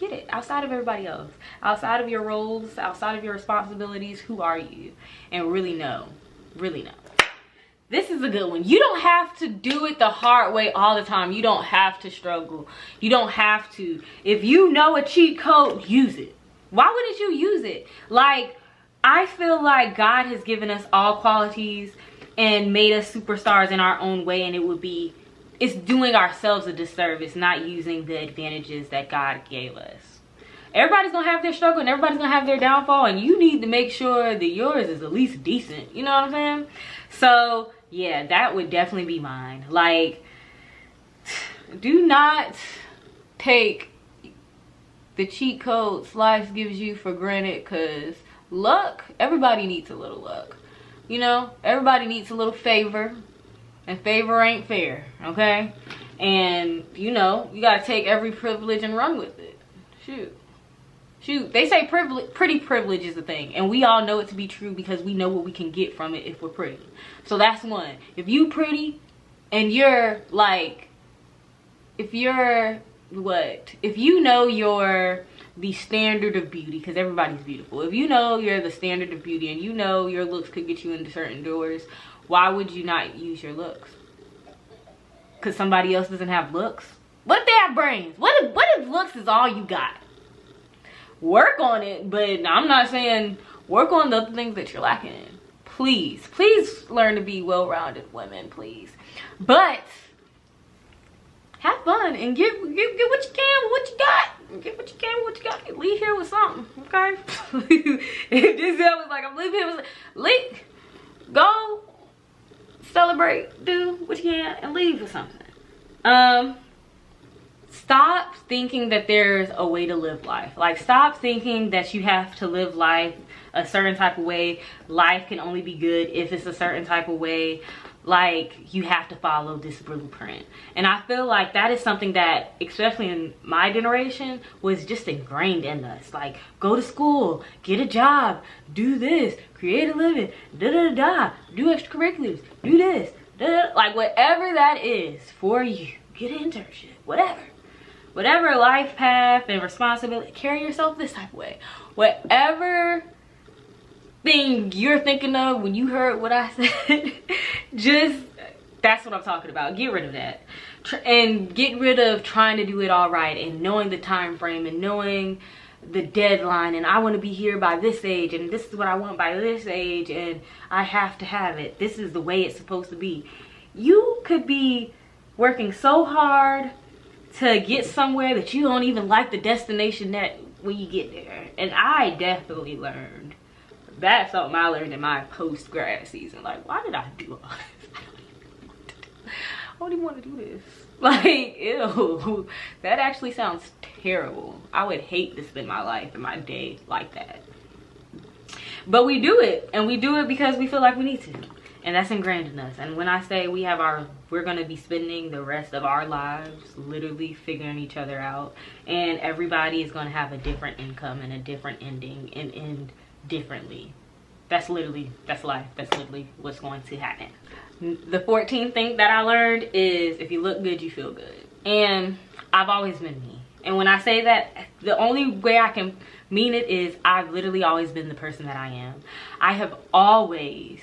Get it. Outside of everybody else. Outside of your roles, outside of your responsibilities, who are you? And really know. Really know. This is a good one. You don't have to do it the hard way all the time. You don't have to struggle. You don't have to. If you know a cheat code, use it. Why wouldn't you use it? Like, I feel like God has given us all qualities and made us superstars in our own way, and it's doing ourselves a disservice not using the advantages that God gave us. Everybody's gonna have their struggle and everybody's gonna have their downfall, and you need to make sure that yours is at least decent. You know what I'm saying? So yeah, that would definitely be mine. Like, do not take the cheat codes life gives you for granted, because luck, everybody needs a little luck. You know, everybody needs a little favor, and favor ain't fair, okay? And you know, you gotta take every privilege and run with it. Shoot, they say pretty privilege is a thing, and we all know it to be true because we know what we can get from it if we're pretty. So that's one. If you pretty and you're like, if you know you're the standard of beauty, because everybody's beautiful. If you know you're the standard of beauty and you know your looks could get you into certain doors, why would you not use your looks? Because somebody else doesn't have looks? What if they have brains? What if looks is all you got? Work on it, but I'm not saying work on the other things that you're lacking in. Please learn to be well-rounded women, please. But have fun and get what you can, what you got. Get what you can, what you got. Leave here with something, okay? If this was like I'm leaving here with go celebrate, do what you can, and leave with something. Stop thinking that there's a way to live life. Like, stop thinking that you have to live life a certain type of way. Life can only be good if it's a certain type of way. Like, you have to follow this blueprint. And I feel like that is something that, especially in my generation, was just ingrained in us. Like, go to school, get a job, do this, create a living, da-da-da-da, do extracurriculars, do this, da-da-da. Like, whatever that is for you, get an internship, whatever life path and responsibility, carry yourself this type of way. Whatever thing you're thinking of when you heard what I said, just, that's what I'm talking about. Get rid of that. And get rid of trying to do it all right and knowing the time frame and knowing the deadline, and I want to be here by this age, and this is what I want by this age, and I have to have it. This is the way it's supposed to be. You could be working so hard to get somewhere that you don't even like the destination that when you get there. And I definitely learned. That's something I learned in my post-grad season. Like, why did I do all this? I don't even know what to do. don't even want to do this. Like, ew, that actually sounds terrible. I would hate to spend my life and my day like that. But we do it, and we do it because we feel like we need to. And that's ingrained in us. And when I say we're gonna be spending the rest of our lives literally figuring each other out, and everybody is gonna have a different income and a different ending and end differently. That's life. That's literally what's going to happen. The 14th thing that I learned is if you look good, you feel good. And I've always been me. And when I say that, the only way I can mean it is I've literally always been the person that I am. I have always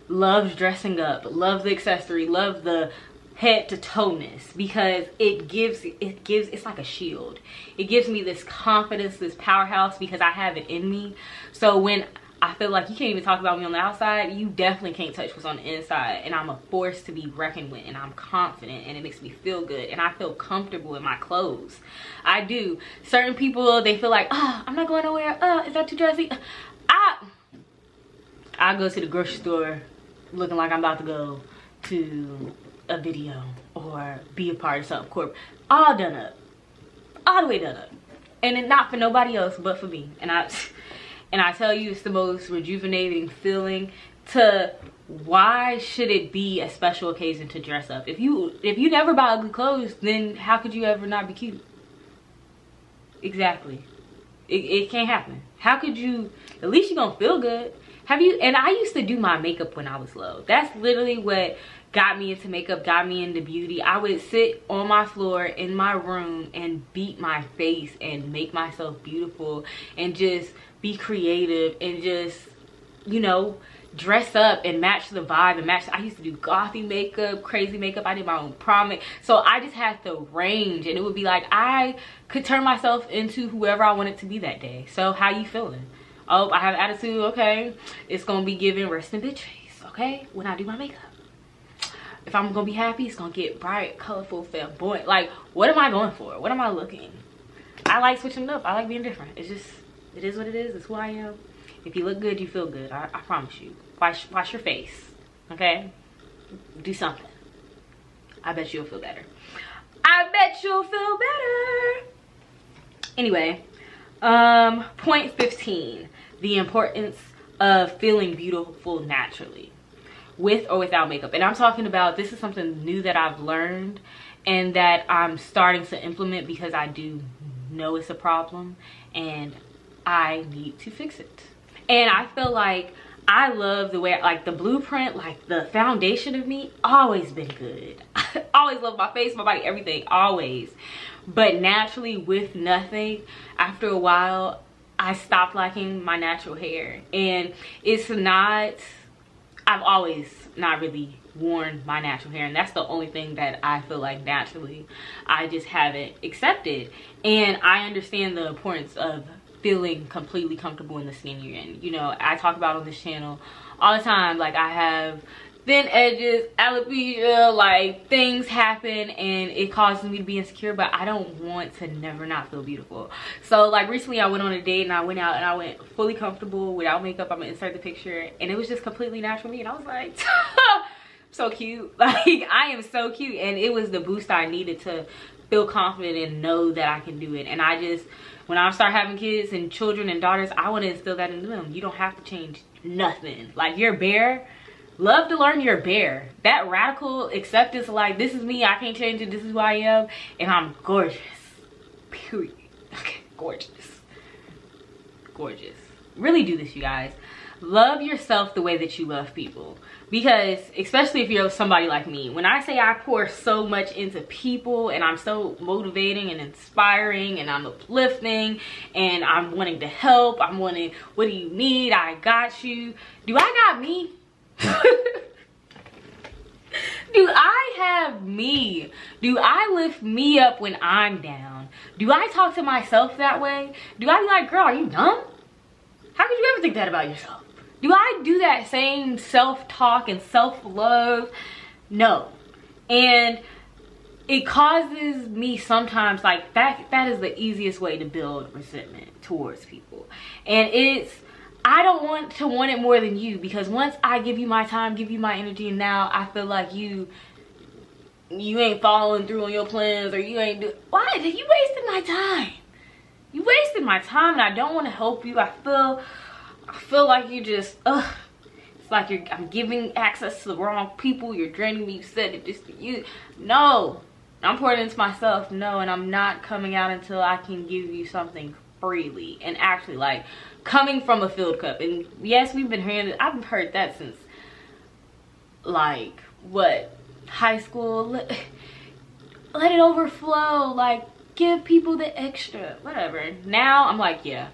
loved dressing up, loved the accessory, loved the head to toe-ness, because it's like a shield. It gives me this confidence, this powerhouse, because I have it in me. So when I feel like you can't even talk about me on the outside, you definitely can't touch what's on the inside. And I'm a force to be reckoned with, and I'm confident, and it makes me feel good, and I feel comfortable in my clothes. I do. Certain people, they feel like, oh, I'm not going nowhere, is that too dressy? I go to the grocery store looking like I'm about to go to a video or be a part of something corporate, all done up, all the way done up, and it not for nobody else but for me. And I tell you, it's the most rejuvenating feeling. Why should it be a special occasion to dress up? If you never buy ugly clothes, then how could you ever not be cute? Exactly. It can't happen. How could you? At least you're gonna feel good. And I used to do my makeup when I was low. That's literally what got me into makeup, got me into beauty. I would sit on my floor in my room and beat my face and make myself beautiful and just be creative and just, you know, dress up and match the vibe and match. I used to do gothy makeup, crazy makeup. I did my own prom makeup. So I just had the range, and it would be like I could turn myself into whoever I wanted to be that day. So how you feeling? Oh, I have attitude, okay. It's gonna be giving resting bitch face, okay, when I do my makeup. If I'm gonna be happy, it's gonna get bright, colorful, flamboyant. Like, what am I going for? What am I looking? I like switching it up. I like being different. It's just, it is what it is. It's who I am. If you look good, you feel good. I promise you. Wash your face, okay? Do something. I bet you'll feel better. I bet you'll feel better. Anyway, point 15. The importance of feeling beautiful naturally, with or without makeup. And I'm talking about, this is something new that I've learned and that I'm starting to implement because I do know it's a problem and I need to fix it. And I feel like I love the way, like the blueprint, like the foundation of me, always been good. I always love my face, my body, everything, always. But naturally, with nothing, after a while, I stopped liking my natural hair. And it's not, I've always not really worn my natural hair, and that's the only thing that I feel like naturally I just haven't accepted. And I understand the importance of feeling completely comfortable in the skin you're in. You know, I talk about on this channel all the time, like I have thin edges, alopecia, like things happen and it causes me to be insecure, but I don't want to never not feel beautiful. So like recently I went on a date and I went out and I went fully comfortable without makeup. I'm gonna insert the picture, and it was just completely natural me, and I was like so cute. Like, I am so cute, and it was the boost I needed to feel confident and know that I can do it. And I just, when I start having kids and children and daughters, I want to instill that into them. You don't have to change nothing. Like, you're bare, love to learn you're bare. That radical acceptance, like, this is me, I can't change it, this is who I am, and I'm gorgeous, period. Okay, gorgeous, gorgeous. Really do this, you guys. Love yourself the way that you love people, because especially if you're somebody like me, when I say I pour so much into people and I'm so motivating and inspiring and I'm uplifting and I'm wanting to help, I'm wanting, what do you need, I got you. Do I got me? Do I have me? Do I lift me up when I'm down? Do I talk to myself that way? Do I be like, girl, are you dumb? How could you ever think that about yourself? Do I do that same self-talk and self-love? No. And it causes me sometimes, like, that is the easiest way to build resentment towards people. And it's, I don't want to want it more than you, because once I give you my time, give you my energy, and now I feel like you you ain't following through on your plans, or you ain't why? You wasted my time. You wasted my time, and I don't want to help you. I feel like you just, it's like I'm giving access to the wrong people. You're draining me. You said it just to you. No, I'm pouring into myself. No, and I'm not coming out until I can give you something freely, and actually, like, coming from a filled cup. And yes, we've been hearing it. I've heard that since, like, what, high school. Let it overflow. Like, give people the extra, whatever. Now I'm like, yeah,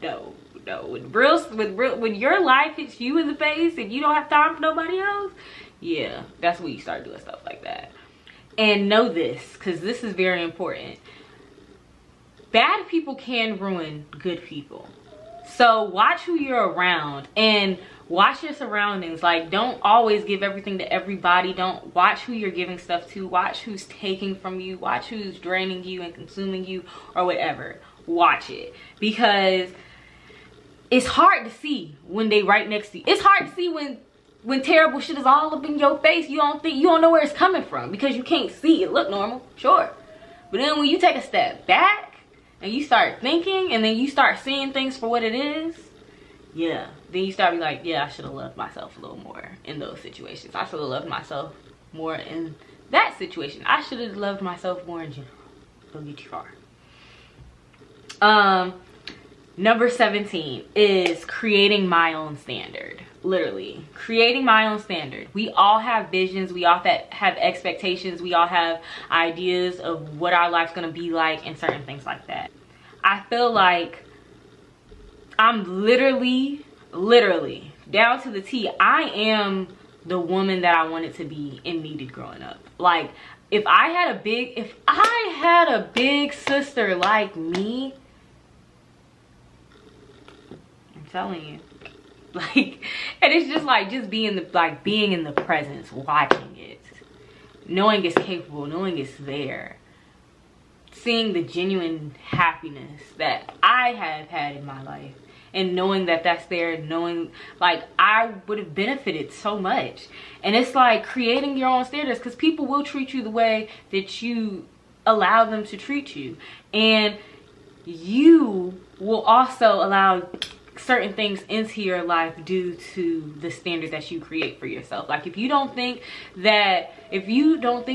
no. When your life hits you in the face and you don't have time for nobody else, yeah, that's when you start doing stuff like that. And know this, because this is very important. Bad people can ruin good people. So watch who you're around and watch your surroundings. Like, don't always give everything to everybody. Don't watch who you're giving stuff to. Watch who's taking from you. Watch who's draining you and consuming you, or whatever. Watch it, because it's hard to see when they right next to you. It's hard to see when terrible shit is all up in your face. You don't know where it's coming from, because you can't see it. Look normal, sure, but then when you take a step back and you start thinking, and then you start seeing things for what it is, yeah, then you start be like, yeah, I should have loved myself a little more in those situations. I should have loved myself more in that situation. I should have loved myself more in general. Don't get you far. Number 17 is creating my own standard. Literally, creating my own standard. We all have visions. We all have expectations. We all have ideas of what our life's gonna be like and certain things like that. I feel like I'm literally down to the T. I am the woman that I wanted to be and needed growing up. Like, if I had a big sister like me, I'm telling you, like, and it's just like, just being in the presence, watching it, knowing it's capable, knowing it's there, seeing the genuine happiness that I have had in my life, and knowing that that's there, knowing like I would have benefited so much. And it's like creating your own standards, because people will treat you the way that you allow them to treat you, and you will also allow certain things into your life due to the standard that you create for yourself. Like, if you don't think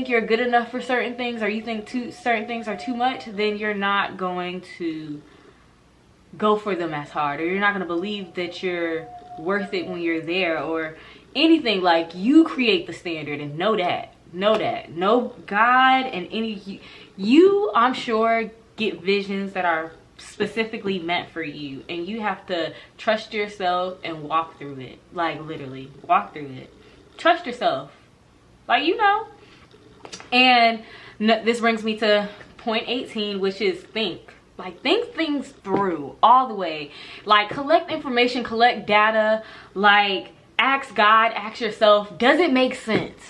you're good enough for certain things, or you think certain things are too much, then you're not going to go for them as hard, or you're not going to believe that you're worth it when you're there, or anything. Like, you create the standard, and know God, and you I'm sure get visions that are specifically meant for you, and you have to trust yourself and walk through it. Like, literally walk through it. Trust yourself, like, you know. And this brings me to point 18, which is think. Like, think things through all the way. Like, collect information, collect data. Like, ask God, ask yourself, does it make sense?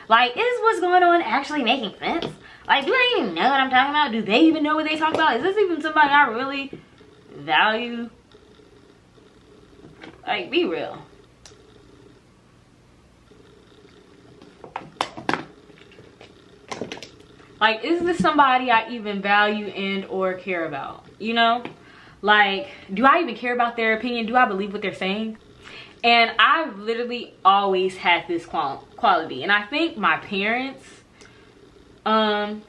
Like, is what's going on actually making sense? Like, do they even know what I'm talking about? Do they even know what they talk about? Is this even somebody I really value? Like, be real. Like, is this somebody I even value and or care about? You know? Like, do I even care about their opinion? Do I believe what they're saying? And I've literally always had this quality. And I think my parents, I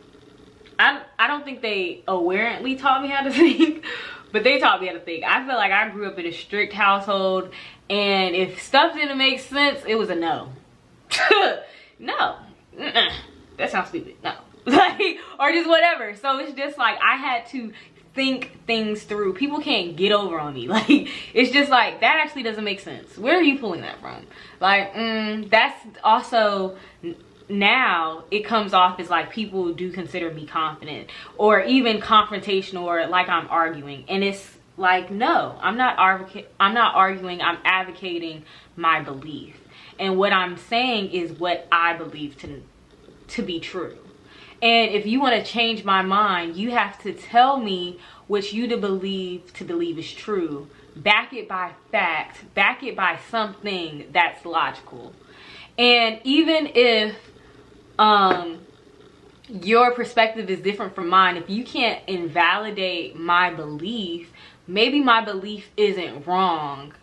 don't think they awarenessly taught me how to think, but they taught me how to think. I feel like I grew up in a strict household, and if stuff didn't make sense, it was a no. No. That sounds stupid. No. Like, or just whatever. So it's just like, I had to think things through. People can't get over on me. Like, it's just like, that actually doesn't make sense. Where are you pulling that from? Like, that's also, now it comes off as like people do consider me confident or even confrontational, or like I'm arguing. And it's like, no, I'm not arguing. I'm advocating my belief, and what I'm saying is what I believe to be true. And if you want to change my mind, you have to tell me what you to believe is true. Back it by fact, back it by something that's logical. And even if your perspective is different from mine, if you can't invalidate my belief, maybe my belief isn't wrong,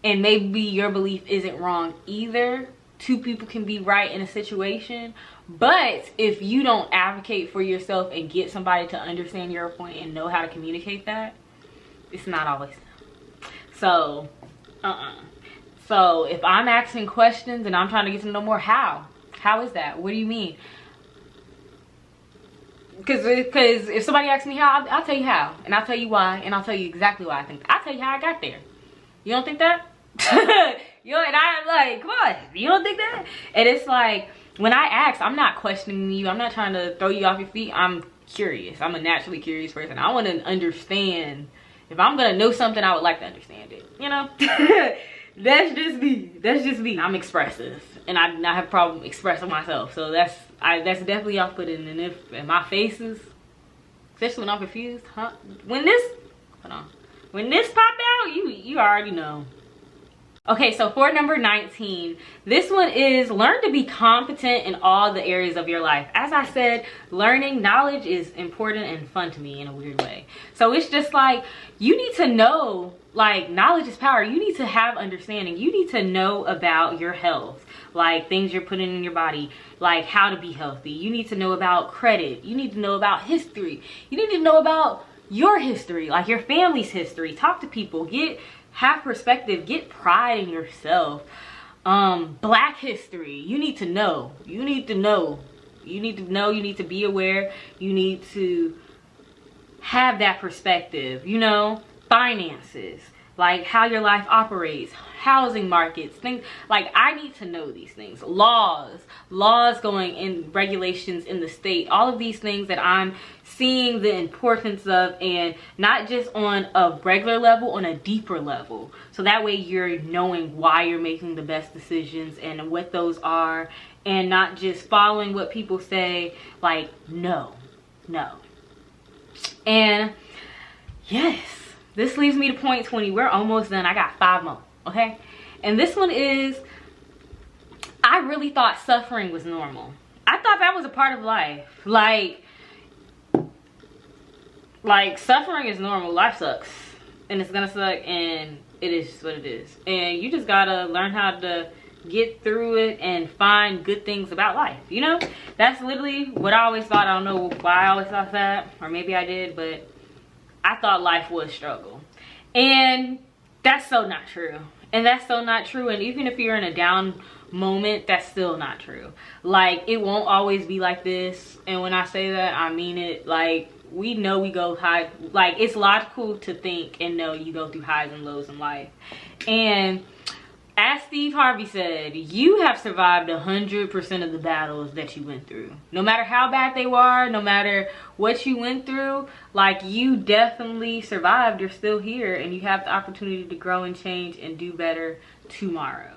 and maybe your belief isn't wrong either. Two people can be right in a situation, but if you don't advocate for yourself and get somebody to understand your point and know how to communicate that, it's not always so. So if I'm asking questions and I'm trying to get to know more, how is that? What do you mean? Because if somebody asks me how, I'll tell you how, and I'll tell you why, and I'll tell you exactly why I think. I'll tell you how I got there. You don't think that? You know, and I'm like, come on, you don't think that? And it's like, when I ask, I'm not questioning you. I'm not trying to throw you off your feet. I'm curious. I'm a naturally curious person. I want to understand. If I'm gonna know something, I would like to understand it. You know, that's just me. That's just me. I'm expressive, and I have a problem expressing myself. So that's definitely off-putting. And if my face is, especially when I'm confused, huh? When this popped out, you already know. Okay, so for number 19, this one is learn to be competent in all the areas of your life. As I said, learning knowledge is important and fun to me in a weird way. So it's just like, you need to know, like, knowledge is power. You need to have understanding. You need to know about your health, like things you're putting in your body, like how to be healthy. You need to know about credit. You need to know about history. You need to know about your history, like your family's history. Talk to people, have perspective, get pride in yourself. Black history, you need to know. You need to know. You need to know. You need to be aware. You need to have that perspective. You know, finances, like how your life operates, housing markets, things like, I need to know these things. Laws going in, regulations in the state, all of these things that I'm seeing the importance of, and not just on a regular level, on a deeper level. So that way you're knowing why you're making the best decisions and what those are, and not just following what people say, like, no. And yes, this leads me to point 20. We're almost done. I got 5 more, okay? And this one is, I really thought suffering was normal. I thought that was a part of life. Like suffering is normal. Life sucks. And it's gonna suck, and it is what it is. And you just gotta learn how to get through it and find good things about life, you know? That's literally what I always thought. I don't know why I always thought that, or maybe I did, but I thought life was struggle. And that's so not true. And that's so not true. And even if you're in a down moment, that's still not true. Like, it won't always be like this. And when I say that, I mean it. Like, we know we go high. Like, it's logical to think and know you go through highs and lows in life. And as Steve Harvey said, you have survived 100% of the battles that you went through. No matter how bad they were, no matter what you went through, like, you definitely survived. You're still here, and you have the opportunity to grow and change and do better tomorrow.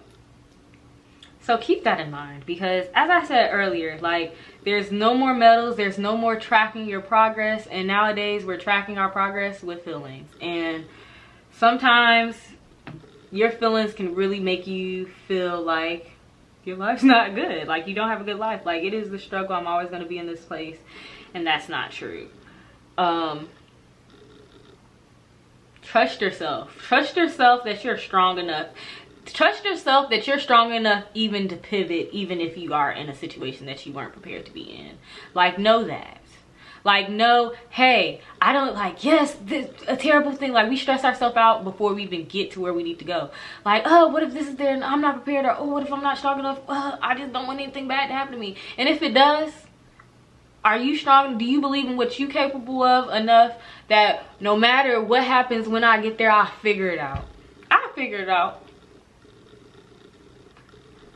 So keep that in mind, because as I said earlier, like, there's no more medals, there's no more tracking your progress, and nowadays we're tracking our progress with feelings. And sometimes your feelings can really make you feel like your life's not good, like you don't have a good life. Like, it is the struggle, I'm always going to be in this place, and that's not true. Trust yourself. Trust yourself that you're strong enough. Trust yourself that you're strong enough even to pivot, even if you are in a situation that you weren't prepared to be in. Like, know that. Like, know, hey, I don't, like, yes, this a terrible thing. Like, we stress ourselves out before we even get to where we need to go. Like, oh, what if this is there and I'm not prepared? Or, oh, what if I'm not strong enough? I just don't want anything bad to happen to me. And if it does, are you strong? Do you believe in what you're capable of enough that no matter what happens when I get there, I'll figure it out? I'll figure it out.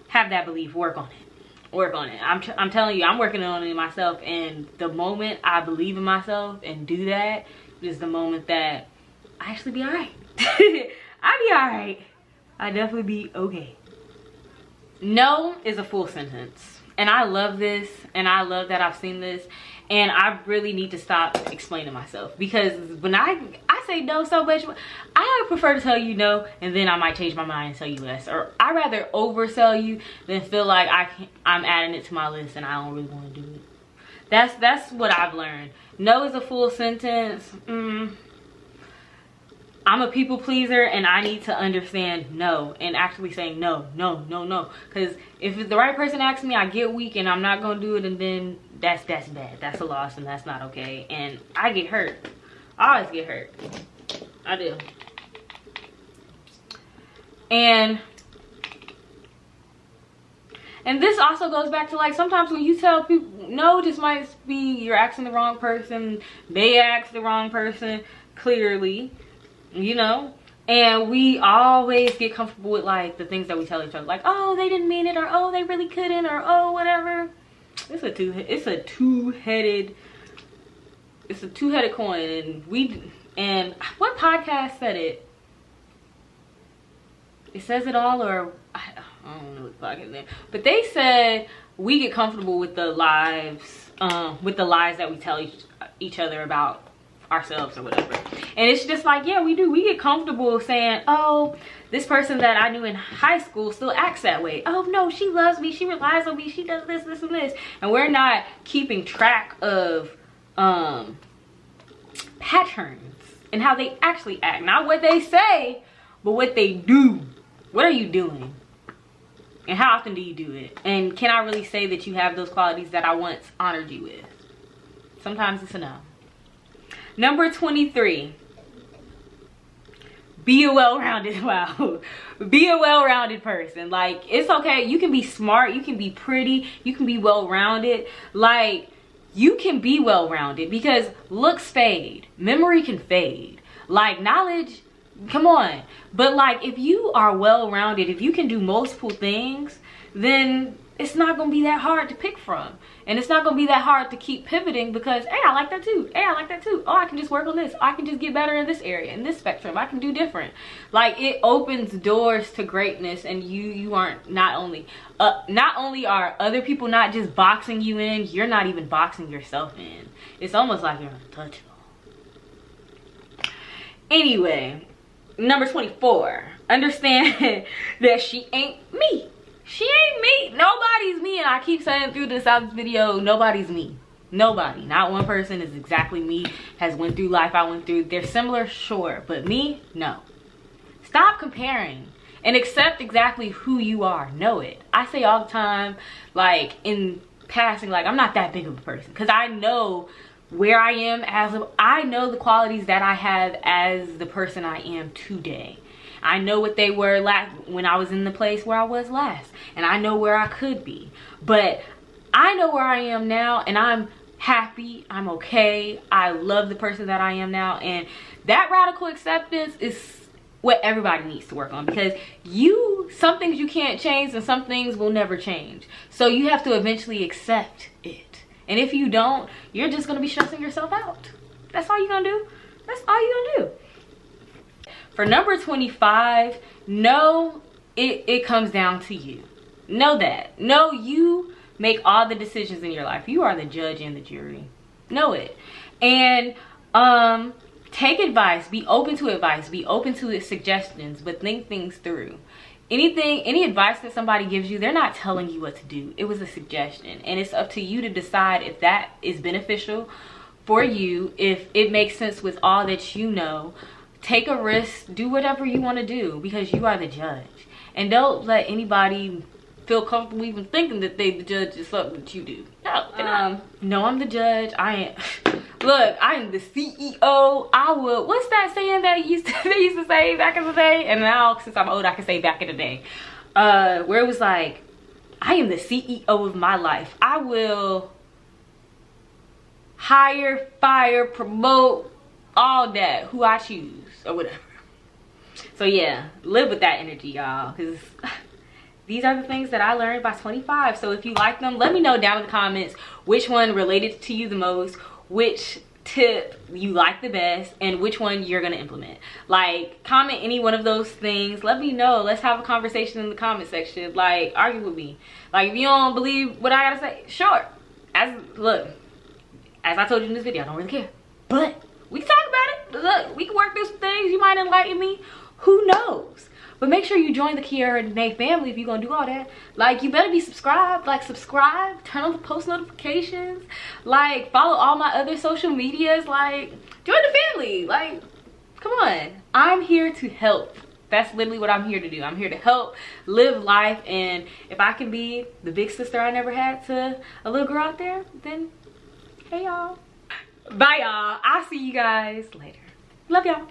Have that belief. Work on it. Work on it. I'm telling you, I'm working on it myself, and the moment I believe in myself and do that is the moment that I actually be all right. I be all right. I definitely be okay. No is a full sentence, and I love this, and I love that I've seen this, and I really need to stop explaining myself, because when I say no so much. I prefer to tell you no, and then I might change my mind and tell you yes. Or I'd rather oversell you than feel like I'm adding it to my list and I don't really want to do it. That's what I've learned. No is a full sentence. I'm a people pleaser, and I need to understand no and actually saying no. Because if the right person asks me, I get weak and I'm not gonna do it, and then that's bad. That's a loss, and that's not okay. And I get hurt. I always get hurt. I do. And this also goes back to, like, sometimes when you tell people no, this might be you're asking the wrong person, they asked the wrong person, clearly, you know. And we always get comfortable with, like, the things that we tell each other, like, oh, they didn't mean it, or oh, they really couldn't, or oh, whatever. It's a two-headed coin. And what podcast said it? It says it all, or I don't know what podcast name, but they said we get comfortable with the lies that we tell each other about ourselves or whatever. And it's just like, yeah, we do. We get comfortable saying, oh, this person that I knew in high school still acts that way. Oh no, she loves me, she relies on me, she does this, and this. And we're not keeping track of patterns and how they actually act. Not what they say, but what they do. What are you doing? And how often do you do it? And can I really say that you have those qualities that I once honored you with? Sometimes it's a no. Number 23. Be a well-rounded, wow. Be a well-rounded person. Like, it's okay. You can be smart. You can be pretty. You can be well-rounded. Like, you can be well-rounded because looks fade. Memory can fade. Like, knowledge, come on. But, like, if you are well-rounded, if you can do multiple things, then it's not going to be that hard to pick from. And it's not going to be that hard to keep pivoting because, hey, I like that too. Hey, I like that too. Oh, I can just work on this. I can just get better in this area, in this spectrum. I can do different. Like, it opens doors to greatness, and you aren't not only are other people not just boxing you in, you're not even boxing yourself in. It's almost like you're untouchable. Anyway, number 24. Understand that she ain't me. She ain't me. Nobody's me. And I keep saying through this video, nobody's me. Nobody. Not one person is exactly me, has went through life I went through. They're similar, sure. But me, no. Stop comparing and accept exactly who you are. Know it. I say all the time, like, in passing, like, I'm not that big of a person. Because I know where I am I know the qualities that I have as the person I am today. I know what they were when I was in the place where I was last. And I know where I could be. But I know where I am now, and I'm happy. I'm okay. I love the person that I am now. And that radical acceptance is what everybody needs to work on. Because some things you can't change, and some things will never change. So you have to eventually accept it. And if you don't, you're just going to be stressing yourself out. That's all you're going to do. That's all you're going to do. For number 25, no, it comes down to you. Know that. Know you make all the decisions in your life. You are the judge and the jury. Know it. And take advice. Be open to advice. Be open to its suggestions, but think things through. Any advice that somebody gives you, they're not telling you what to do. It was a suggestion. And it's up to you to decide if that is beneficial for you, if it makes sense with all that you know. Take a risk, do whatever you want to do, because you are the judge. And don't let anybody feel comfortable even thinking that they the judge is something that you do. No, no, I'm the judge. I am the CEO. What's that saying that they used to say back in the day? And now, since I'm old, I can say back in the day. Where it was like, I am the CEO of my life. I will hire, fire, promote, all that, who I choose or whatever. So yeah, live with that energy, y'all, because these are the things that I learned by 25. So if you like them, let me know down in the comments which one related to you the most, which tip you like the best, and which one you're gonna implement. Like, comment any one of those things. Let me know. Let's have a conversation in the comment section. Like, argue with me. Like, if you don't believe what I gotta say, sure. As I told you in this video, I don't really care. But We can talk about it. Look, we can work through some things. You might enlighten me. Who knows? But make sure you join the Kiarrarenee family if you're gonna do all that. Like, you better be subscribed. Like, subscribe, turn on the post notifications, like, follow all my other social medias. Like, join the family. Like, come on. I'm here to help. That's literally what I'm here to do. I'm here to help live life, and if I can be the big sister I never had to a little girl out there, then hey y'all. Bye y'all. I'll see you guys later. Love y'all.